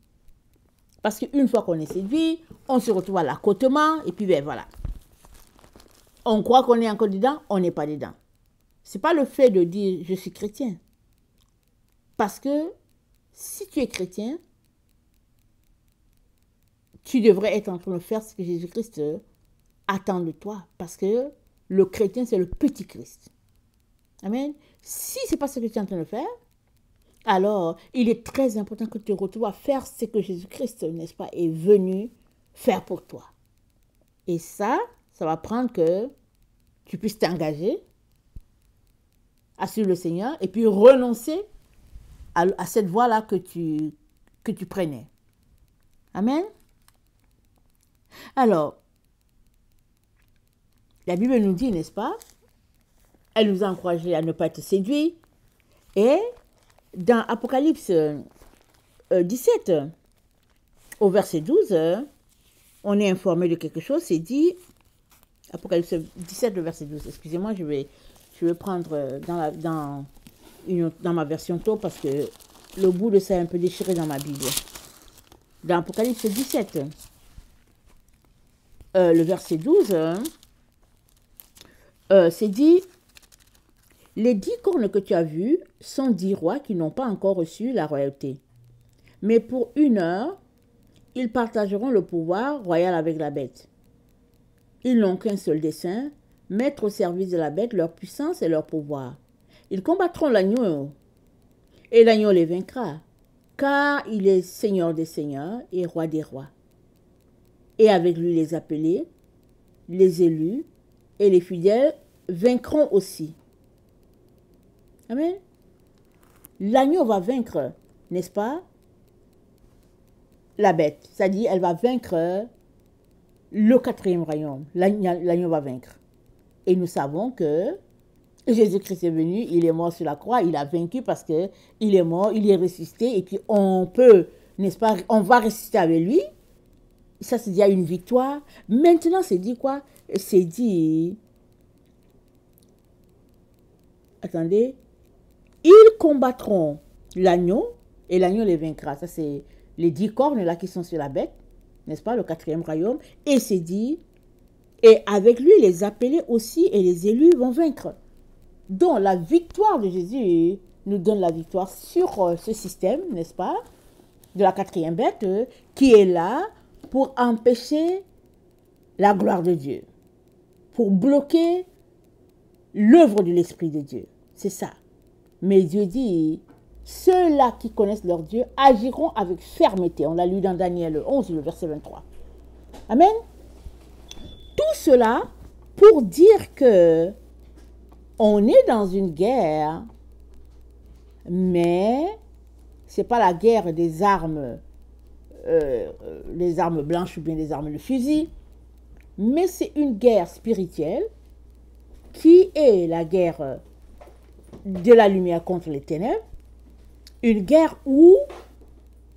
Parce qu'une fois qu'on est séduit, on se retrouve à l'accotement et puis ben voilà. On croit qu'on est encore dedans, on n'est pas dedans. Ce n'est pas le fait de dire je suis chrétien. Parce que si tu es chrétien, tu devrais être en train de faire ce que Jésus-Christ attend de toi. Parce que le chrétien, c'est le petit Christ. Amen. Si ce n'est pas ce que tu es en train de faire, alors il est très important que tu te retrouves à faire ce que Jésus-Christ, n'est-ce pas, est venu faire pour toi. Et ça va prendre que tu puisses t'engager à suivre le Seigneur et puis renoncer à cette voie-là que tu prenais. Amen. Alors, la Bible nous dit, n'est-ce pas, elle nous a encouragés à ne pas être séduits. Et dans Apocalypse 17, au verset 12, on est informé de quelque chose, c'est dit, Apocalypse 17, le verset 12, excusez-moi, je vais prendre dans ma version tôt parce que le bout de ça est un peu déchiré dans ma Bible. Dans Apocalypse 17, le verset 12, c'est dit, les 10 cornes que tu as vues sont 10 rois qui n'ont pas encore reçu la royauté. Mais pour 1 heure, ils partageront le pouvoir royal avec la bête. Ils n'ont qu'un seul dessein, mettre au service de la bête leur puissance et leur pouvoir. Ils combattront l'agneau, et l'agneau les vaincra, car il est Seigneur des seigneurs et Roi des rois. Et avec lui les appelés, les élus et les fidèles vaincront aussi. Amen. L'agneau va vaincre, n'est-ce pas, la bête. C'est-à-dire, elle va vaincre le 4e royaume. L'agneau va vaincre. Et nous savons que Jésus-Christ est venu, il est mort sur la croix, il a vaincu parce qu'il est mort, il est ressuscité, et puis on peut, n'est-ce pas, on va ressusciter avec lui. Ça, c'est déjà une victoire. Maintenant, c'est dit quoi? C'est dit, attendez, ils combattront l'agneau, et l'agneau les vaincra. Ça, c'est les 10 cornes là qui sont sur la bête, n'est-ce pas, le 4e royaume. Et c'est dit, et avec lui, les appelés aussi et les élus vont vaincre. Donc, la victoire de Jésus nous donne la victoire sur ce système, n'est-ce pas, de la 4e bête, qui est là pour empêcher la gloire de Dieu, pour bloquer l'œuvre de l'Esprit de Dieu. C'est ça. Mais Dieu dit, ceux-là qui connaissent leur Dieu agiront avec fermeté. On l'a lu dans Daniel 11, le verset 23. Amen. Tout cela pour dire que on est dans une guerre, mais ce n'est pas la guerre des armes, les armes blanches ou bien les armes de fusil, mais c'est une guerre spirituelle qui est la guerre de la lumière contre les ténèbres, une guerre où,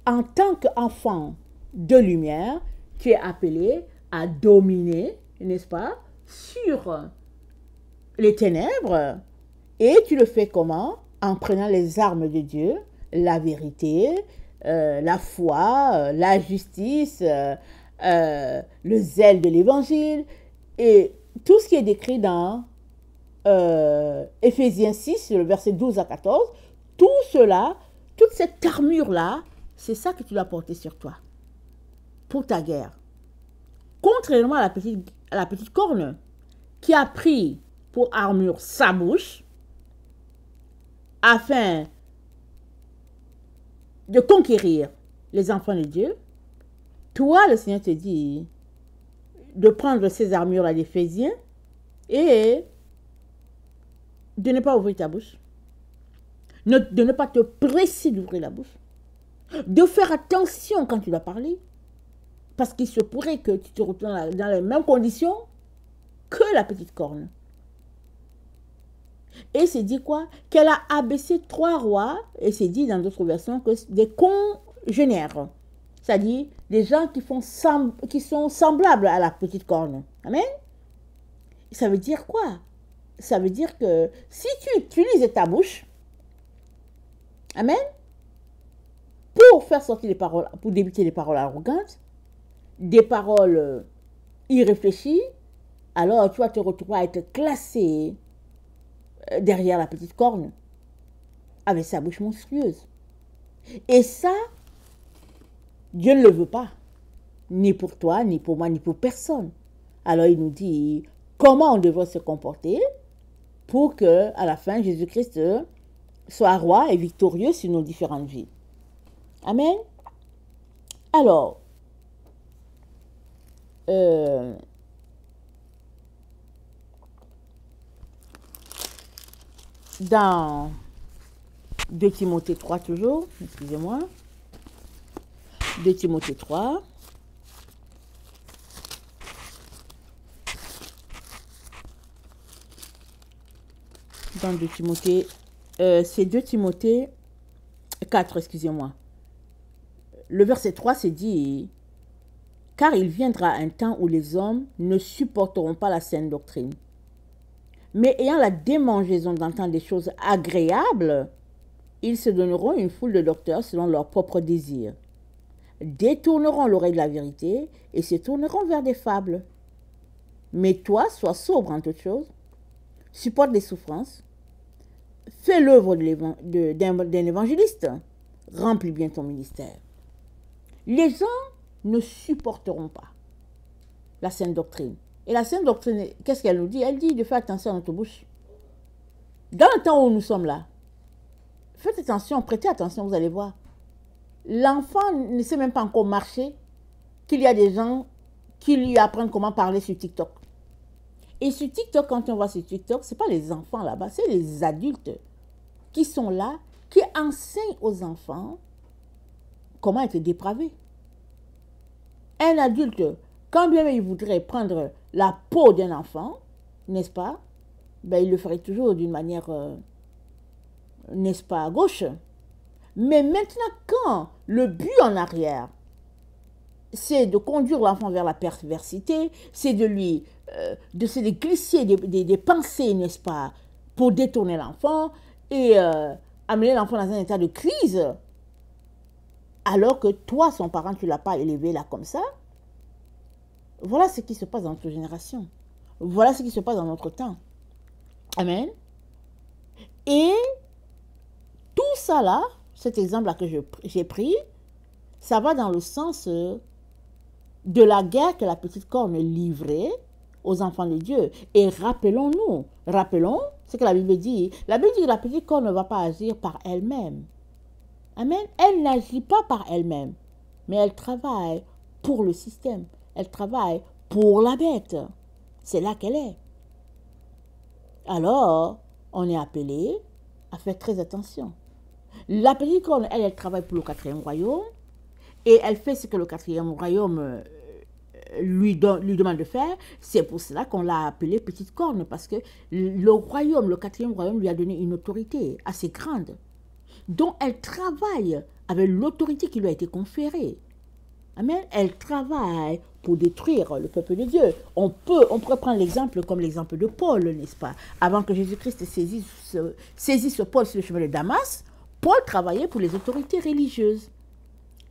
en tant qu'enfant de lumière, tu es appelé à dominer, n'est-ce pas, sur les ténèbres, et tu le fais comment? En prenant les armes de Dieu, la vérité, la foi, la justice, le zèle de l'évangile, et tout ce qui est décrit dans Éphésiens 6, le verset 12 à 14, tout cela, toute cette armure-là, c'est ça que tu dois porter sur toi, pour ta guerre. Contrairement à la petite corne, qui a pris pour armure sa bouche, afin de conquérir les enfants de Dieu, toi, le Seigneur te dit de prendre ces armures-là d'Éphésiens et de ne pas ouvrir ta bouche, de ne pas te presser d'ouvrir la bouche, de faire attention quand tu dois parler, parce qu'il se pourrait que tu te retrouves dans les mêmes conditions que la petite corne. Et c'est dit quoi? Qu'elle a abaissé 3 rois, et c'est dit dans d'autres versions que des congénères, c'est-à-dire des gens qui sont semblables à la petite corne. Amen. Ça veut dire quoi? ça veut dire que si tu utilises ta bouche, amen, pour faire sortir des paroles, pour débiter des paroles arrogantes, des paroles irréfléchies, alors tu vas te retrouver à être classé derrière la petite corne, avec sa bouche monstrueuse. Et ça, Dieu ne le veut pas, ni pour toi, ni pour moi, ni pour personne. Alors il nous dit comment on devrait se comporter pour que, à la fin, Jésus-Christ soit roi et victorieux sur nos différentes vies. Amen. Alors, dans 2 Timothée 3 toujours, excusez-moi, 2 Timothée 3, dans 2 Timothée, c'est 2 Timothée 4, excusez-moi. Le verset 3, c'est dit, « Car il viendra un temps où les hommes ne supporteront pas la saine doctrine, mais ayant la démangeaison d'entendre des choses agréables, ils se donneront une foule de docteurs selon leurs propres désirs, détourneront l'oreille de la vérité et se tourneront vers des fables. Mais toi, sois sobre en toutes choses, supporte les souffrances, fais l'œuvre d'un évangéliste, remplis bien ton ministère. » Les gens ne supporteront pas la saine doctrine. Et la saine doctrine, qu'est-ce qu'elle nous dit? Elle dit de faire attention à notre bouche. Dans le temps où nous sommes là, faites attention, prêtez attention, vous allez voir. L'enfant ne sait même pas encore marcher, qu'il y a des gens qui lui apprennent comment parler sur TikTok. Et sur TikTok, quand on va sur TikTok, ce n'est pas les enfants là-bas, c'est les adultes qui sont là, qui enseignent aux enfants comment être dépravé. Un adulte, quand bien il voudrait prendre la peau d'un enfant, n'est-ce pas, ben, il le ferait toujours d'une manière, n'est-ce pas, à gauche. Mais maintenant, quand le but en arrière, c'est de conduire l'enfant vers la perversité, c'est de lui, de glisser des pensées, n'est-ce pas, pour détourner l'enfant et amener l'enfant dans un état de crise, alors que toi, son parent, tu ne l'as pas élevé là comme ça. Voilà ce qui se passe dans notre génération. Voilà ce qui se passe dans notre temps. Amen. Et tout ça là, cet exemple-là que j'ai pris, ça va dans le sens de la guerre que la petite corne livrait aux enfants de Dieu. Et rappelons ce que la Bible dit. La Bible dit que la petite corne ne va pas agir par elle-même. Amen. Elle n'agit pas par elle-même, mais elle travaille pour le système. Elle travaille pour la bête. C'est là qu'elle est. Alors, on est appelé à faire très attention. La petite corne, elle travaille pour le 4e royaume et elle fait ce que le 4e royaume lui demande de faire. C'est pour cela qu'on l'a appelée petite corne, parce que le royaume, le 4e royaume lui a donné une autorité assez grande. Donc, elle travaille avec l'autorité qui lui a été conférée. Amen. Elle travaille pour détruire le peuple de Dieu. On pourrait prendre l'exemple comme l'exemple de Paul, n'est-ce pas? Avant que Jésus-Christ saisisse Paul sur le chemin de Damas, Paul travaillait pour les autorités religieuses.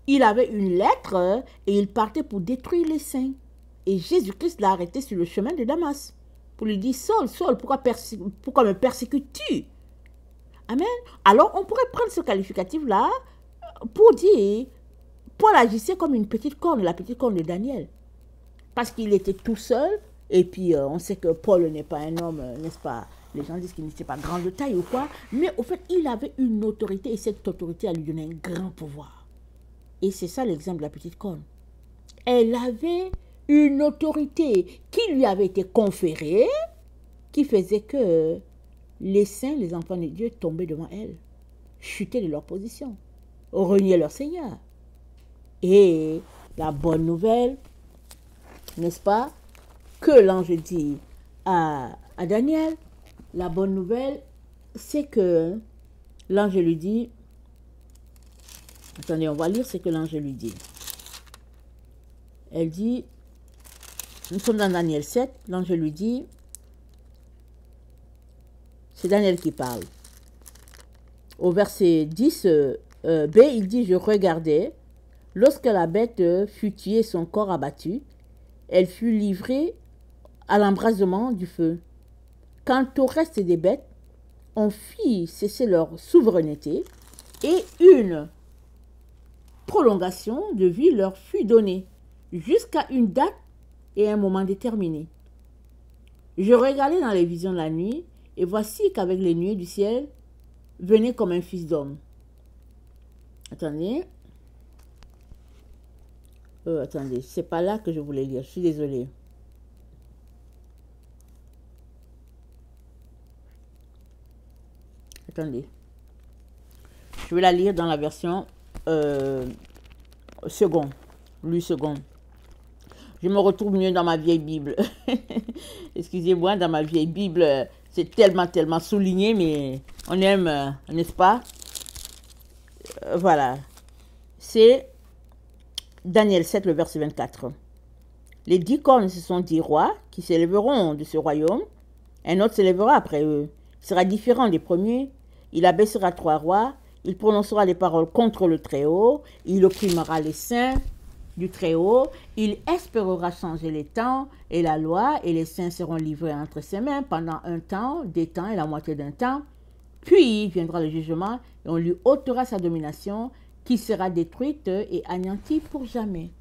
Il avait une lettre et il partait pour détruire les saints. Et Jésus-Christ l'a arrêté sur le chemin de Damas pour lui dire, Saul, Saul, pourquoi me persécutes-tu? Amen. Alors, on pourrait prendre ce qualificatif-là pour dire, Paul agissait comme une petite corne, la petite corne de Daniel. Parce qu'il était tout seul, et puis on sait que Paul n'est pas un homme, n'est-ce pas? Les gens disent qu'il n'était pas grand de taille ou quoi, mais au fait, il avait une autorité, et cette autorité a lui donné un grand pouvoir. Et c'est ça l'exemple de la petite corne. Elle avait une autorité qui lui avait été conférée, qui faisait que les saints, les enfants de Dieu, tombaient devant elle, chutaient de leur position, reniaient leur Seigneur. Et la bonne nouvelle, n'est-ce pas, que l'ange dit à Daniel, la bonne nouvelle, c'est que l'ange lui dit, attendez, on va lire ce que l'ange lui dit. Elle dit, nous sommes dans Daniel 7, l'ange lui dit, C'est Daniel qui parle. Au verset 10, B, il dit, je regardais, lorsque la bête fut tuée, son corps abattu, elle fut livrée à l'embrasement du feu. Quant au reste des bêtes, on fit cesser leur souveraineté et une prolongation de vie leur fut donnée jusqu'à une date et un moment déterminé. Je regardais dans les visions de la nuit et voici qu'avec les nuées du ciel venait comme un fils d'homme. Attendez. Attendez, c'est pas là que je voulais lire, je suis désolée. Attendez. Je vais la lire dans la version seconde. Lu seconde. Je me retrouve mieux dans ma vieille Bible. Excusez-moi, dans ma vieille Bible, c'est tellement souligné, mais on aime, n'est-ce pas? Voilà. C'est Daniel 7, le verset 24. Les 10 cornes, ce sont 10 rois qui s'élèveront de ce royaume. Un autre s'élèvera après eux. Il sera différent des premiers. Il abaissera 3 rois. Il prononcera des paroles contre le Très-Haut. Il opprimera les saints du Très-Haut. Il espérera changer les temps et la loi, et les saints seront livrés entre ses mains pendant un temps, des temps et la moitié d'un temps. Puis viendra le jugement et on lui ôtera sa domination qui sera détruite et anéantie pour jamais.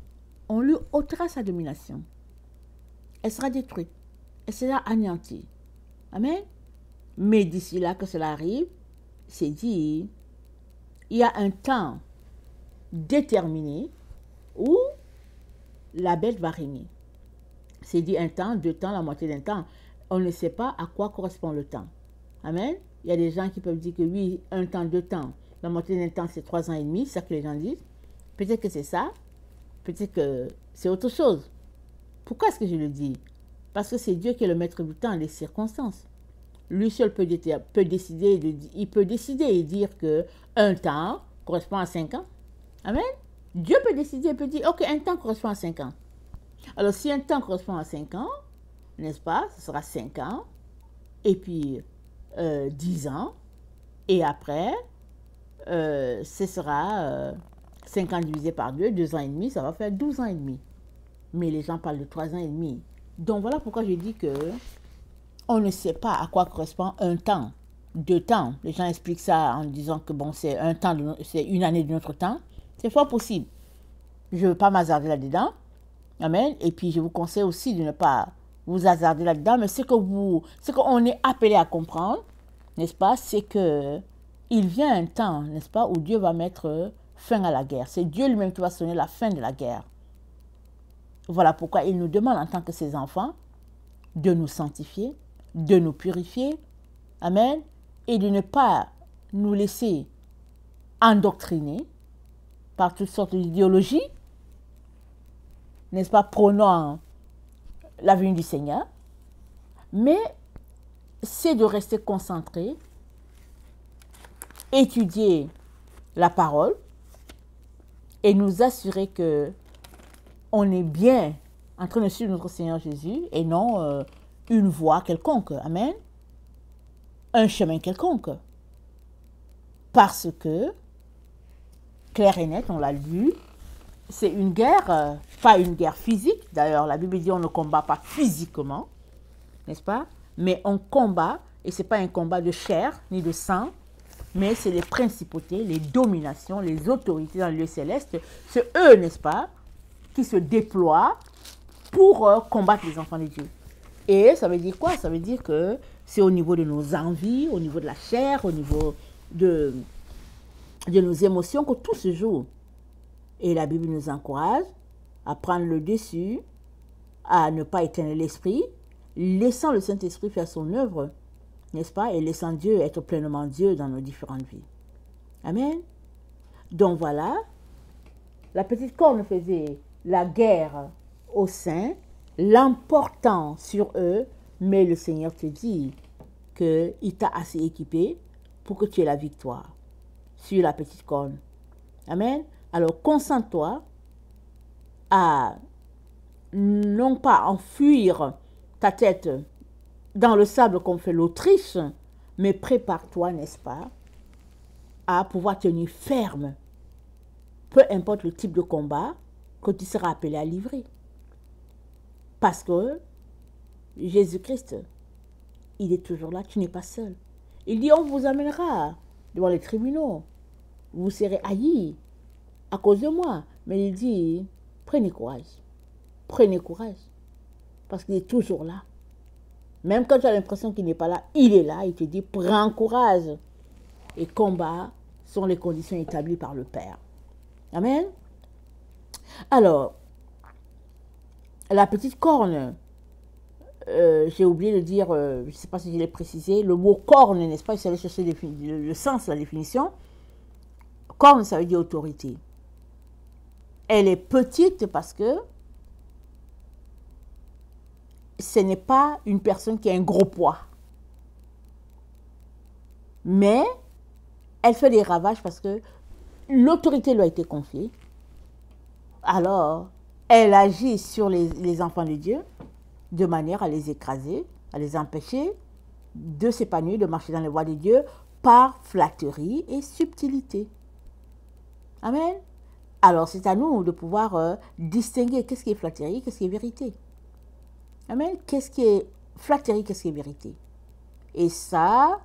On lui ôtera sa domination. Elle sera détruite. Elle sera anéantie. Amen. Mais d'ici là que cela arrive, c'est dit, il y a un temps déterminé où la bête va régner. C'est dit un temps, 2 temps, la moitié d'un temps. On ne sait pas à quoi correspond le temps. Amen. Il y a des gens qui peuvent dire que oui, 1 temps, 2 temps. La moitié d'un temps, c'est 3 ans et demi. C'est ça que les gens disent. Peut-être que c'est ça. Peut-être que c'est autre chose. Pourquoi est-ce que je le dis? Parce que c'est Dieu qui est le maître du temps, des circonstances. Lui seul peut décider et dire que 1 temps correspond à 5 ans. Amen. Dieu peut décider et peut dire, ok, 1 temps correspond à 5 ans. Alors, si 1 temps correspond à 5 ans, n'est-ce pas, ce sera 5 ans, et puis 10 ans, et après, ce sera 5 ans divisé par 2, 2 ans et demi, ça va faire 12 ans et demi. Mais les gens parlent de 3 ans et demi. Donc, voilà pourquoi je dis que on ne sait pas à quoi correspond 1 temps, 2 temps. Les gens expliquent ça en disant que bon, c'est 1 temps, c'est 1 année de notre temps. C'est fort possible. Je ne veux pas m'hasarder là-dedans. Amen. Et puis, je vous conseille aussi de ne pas vous hasarder là-dedans. Mais ce qu'on est appelé à comprendre, n'est-ce pas, c'est que il vient un temps, n'est-ce pas, où Dieu va mettre fin à la guerre. C'est Dieu lui-même qui va sonner la fin de la guerre. Voilà pourquoi il nous demande en tant que ses enfants de nous sanctifier, de nous purifier. Amen. Et de ne pas nous laisser endoctriner par toutes sortes d'idéologies, n'est-ce pas, prônant la venue du Seigneur, mais c'est de rester concentré, étudier la parole et nous assurer que on est bien en train de suivre notre Seigneur Jésus et non une voie quelconque, amen, un chemin quelconque. Parce que, clair et net, on l'a lu, c'est une guerre, pas une guerre physique. D'ailleurs, la Bible dit on ne combat pas physiquement, n'est-ce pas? Mais on combat, et ce n'est pas un combat de chair ni de sang, mais c'est les principautés, les dominations, les autorités dans le lieu céleste. C'est eux, n'est-ce pas, qui se déploient pour combattre les enfants de Dieu. Et ça veut dire quoi? Ça veut dire que c'est au niveau de nos envies, au niveau de la chair, au niveau de nos émotions que tout se joue. Et la Bible nous encourage à prendre le dessus, à ne pas éteindre l'esprit, laissant le Saint-Esprit faire son œuvre, n'est-ce pas? Et laissant Dieu être pleinement Dieu dans nos différentes vies. Amen. Donc voilà, la petite corne faisait la guerre aux saints, l'emportant sur eux, mais le Seigneur te dit qu'il t'a assez équipé pour que tu aies la victoire sur la petite corne. Amen. Alors concentre-toi à non pas enfuir ta tête dans le sable comme fait l'Autriche, mais prépare-toi, n'est-ce pas, à pouvoir tenir ferme, peu importe le type de combat que tu seras appelé à livrer. Parce que Jésus-Christ, il est toujours là, tu n'es pas seul. Il dit, on vous amènera devant les tribunaux, vous serez haïs à cause de moi. Mais il dit, prenez courage, parce qu'il est toujours là. Même quand tu as l'impression qu'il n'est pas là, il est là, il te dit, prends courage. Et combat sont les conditions établies par le Père. Amen. Alors, la petite corne, j'ai oublié de dire, je ne sais pas si je l'ai précisé, le mot corne, n'est-ce pas, je suis allé chercher le sens, la définition. Corne, ça veut dire autorité. Elle est petite parce que ce n'est pas une personne qui a un gros poids. Mais elle fait des ravages parce que l'autorité lui a été confiée. Alors, elle agit sur les enfants de Dieu de manière à les écraser, à les empêcher de s'épanouir, de marcher dans les voies de Dieu par flatterie et subtilité. Amen. Alors, c'est à nous de pouvoir distinguer qu'est-ce qui est flatterie, qu'est-ce qui est vérité. Amen. Qu'est-ce qui est flatterie, qu'est-ce qui est vérité. Et ça,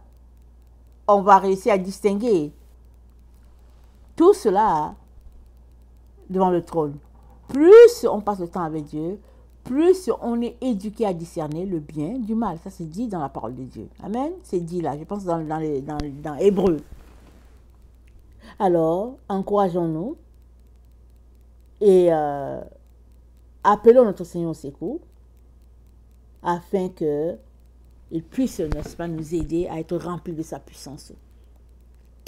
on va réussir à distinguer tout cela devant le trône. Plus on passe le temps avec Dieu, plus on est éduqué à discerner le bien du mal. Ça, c'est dit dans la parole de Dieu. Amen. C'est dit là, je pense dans Hébreu. Alors, encourageons-nous et appelons notre Seigneur au secours afin qu'il puisse, n'est-ce pas, nous aider à être remplis de sa puissance.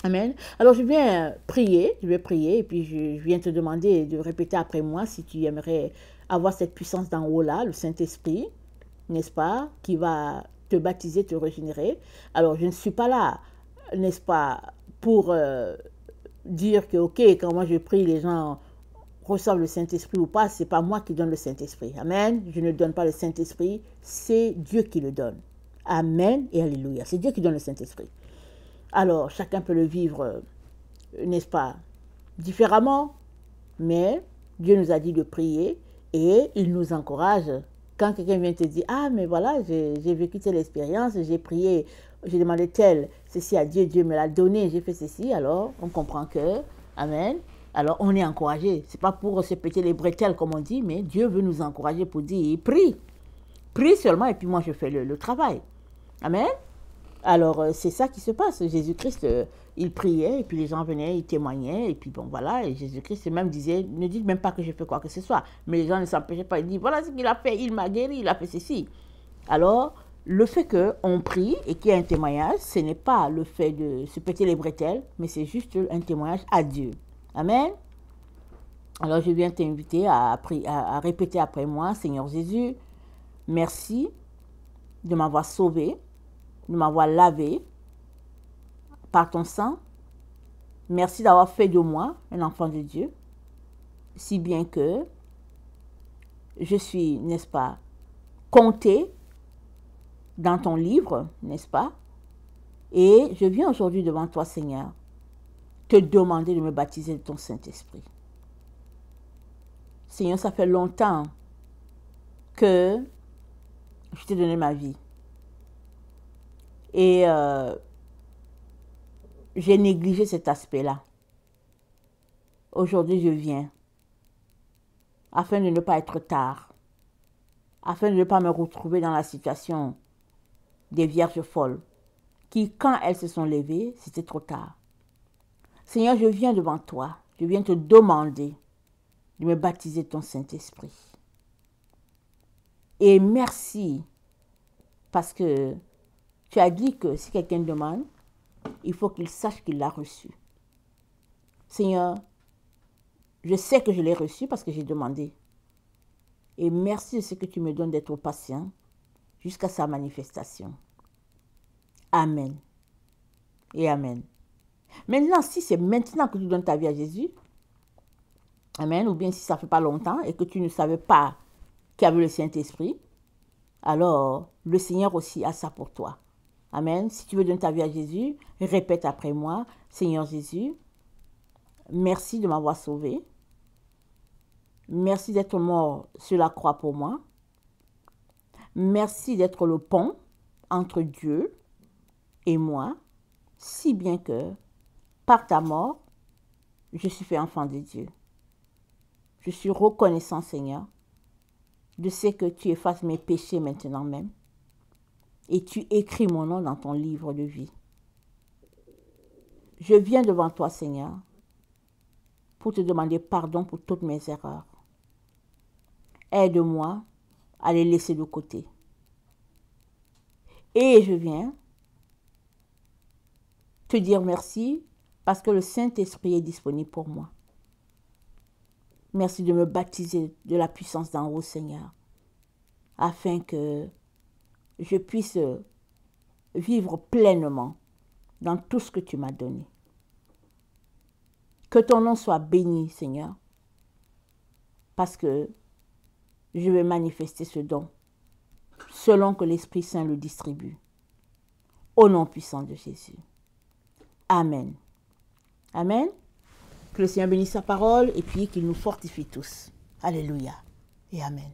Amen. Alors, je vais prier et puis je viens te demander de répéter après moi si tu aimerais avoir cette puissance d'en haut là, le Saint-Esprit, n'est-ce pas, qui va te baptiser, te régénérer. Alors, je ne suis pas là, n'est-ce pas, pour dire que, ok, quand moi je prie, les gens reçoivent le Saint-Esprit ou pas, c'est pas moi qui donne le Saint-Esprit. Amen. Je ne donne pas le Saint-Esprit, c'est Dieu qui le donne. Amen et alléluia. C'est Dieu qui donne le Saint-Esprit. Alors, chacun peut le vivre, n'est-ce pas, différemment, mais Dieu nous a dit de prier et il nous encourage. Quand quelqu'un vient te dire, ah, mais voilà, j'ai vécu telle expérience, j'ai prié, j'ai demandé tel, ceci à Dieu, Dieu me l'a donné, j'ai fait ceci, alors on comprend que, amen, alors on est encouragé. Ce n'est pas pour se péter les bretelles, comme on dit, mais Dieu veut nous encourager pour dire, prie seulement, et puis moi je fais le travail. Amen. Alors, c'est ça qui se passe. Jésus-Christ, il priait, et puis les gens venaient, ils témoignaient, et puis bon, voilà, et Jésus-Christ même disait, ne dites même pas que je fais quoi que ce soit. Mais les gens ne s'empêchaient pas, ils disent, voilà ce qu'il a fait, il m'a guéri, il a fait ceci. Alors, le fait qu'on prie et qu'il y ait un témoignage, ce n'est pas le fait de se péter les bretelles, mais c'est juste un témoignage à Dieu. Amen. Alors, je viens t'inviter à répéter après moi, Seigneur Jésus, merci de m'avoir sauvé, de m'avoir lavé par ton sang. Merci d'avoir fait de moi un enfant de Dieu, si bien que je suis, n'est-ce pas, compté dans ton livre, n'est-ce pas? Et je viens aujourd'hui devant toi, Seigneur, te demander de me baptiser de ton Saint-Esprit. Seigneur, ça fait longtemps que je t'ai donné ma vie. Et j'ai négligé cet aspect-là. Aujourd'hui, je viens afin de ne pas être tard, afin de ne pas me retrouver dans la situation des vierges folles qui, quand elles se sont levées, c'était trop tard. Seigneur, je viens devant toi, je viens te demander de me baptiser de ton Saint-Esprit. Et merci, parce que tu as dit que si quelqu'un demande, il faut qu'il sache qu'il l'a reçu. Seigneur, je sais que je l'ai reçu parce que j'ai demandé. Et merci de ce que tu me donnes d'être patient jusqu'à sa manifestation. Amen. Et amen. Maintenant, si c'est maintenant que tu donnes ta vie à Jésus, amen, ou bien si ça ne fait pas longtemps et que tu ne savais pas qu'il y avait le Saint-Esprit, alors le Seigneur aussi a ça pour toi. Amen. Si tu veux donner ta vie à Jésus, répète après moi. Seigneur Jésus, merci de m'avoir sauvé. Merci d'être mort sur la croix pour moi. Merci d'être le pont entre Dieu et moi, si bien que, par ta mort, je suis fait enfant de Dieu. Je suis reconnaissant, Seigneur, de ce que tu effaces mes péchés maintenant même et tu écris mon nom dans ton livre de vie. Je viens devant toi, Seigneur, pour te demander pardon pour toutes mes erreurs. Aide-moi à les laisser de côté. Et je viens te dire merci parce que le Saint-Esprit est disponible pour moi. Merci de me baptiser de la puissance d'en haut, Seigneur, afin que je puisse vivre pleinement dans tout ce que tu m'as donné. Que ton nom soit béni, Seigneur, parce que je vais manifester ce don selon que l'Esprit Saint le distribue. Au nom puissant de Jésus. Amen. Amen. Que le Seigneur bénisse sa parole et puis qu'il nous fortifie tous. Alléluia et Amen.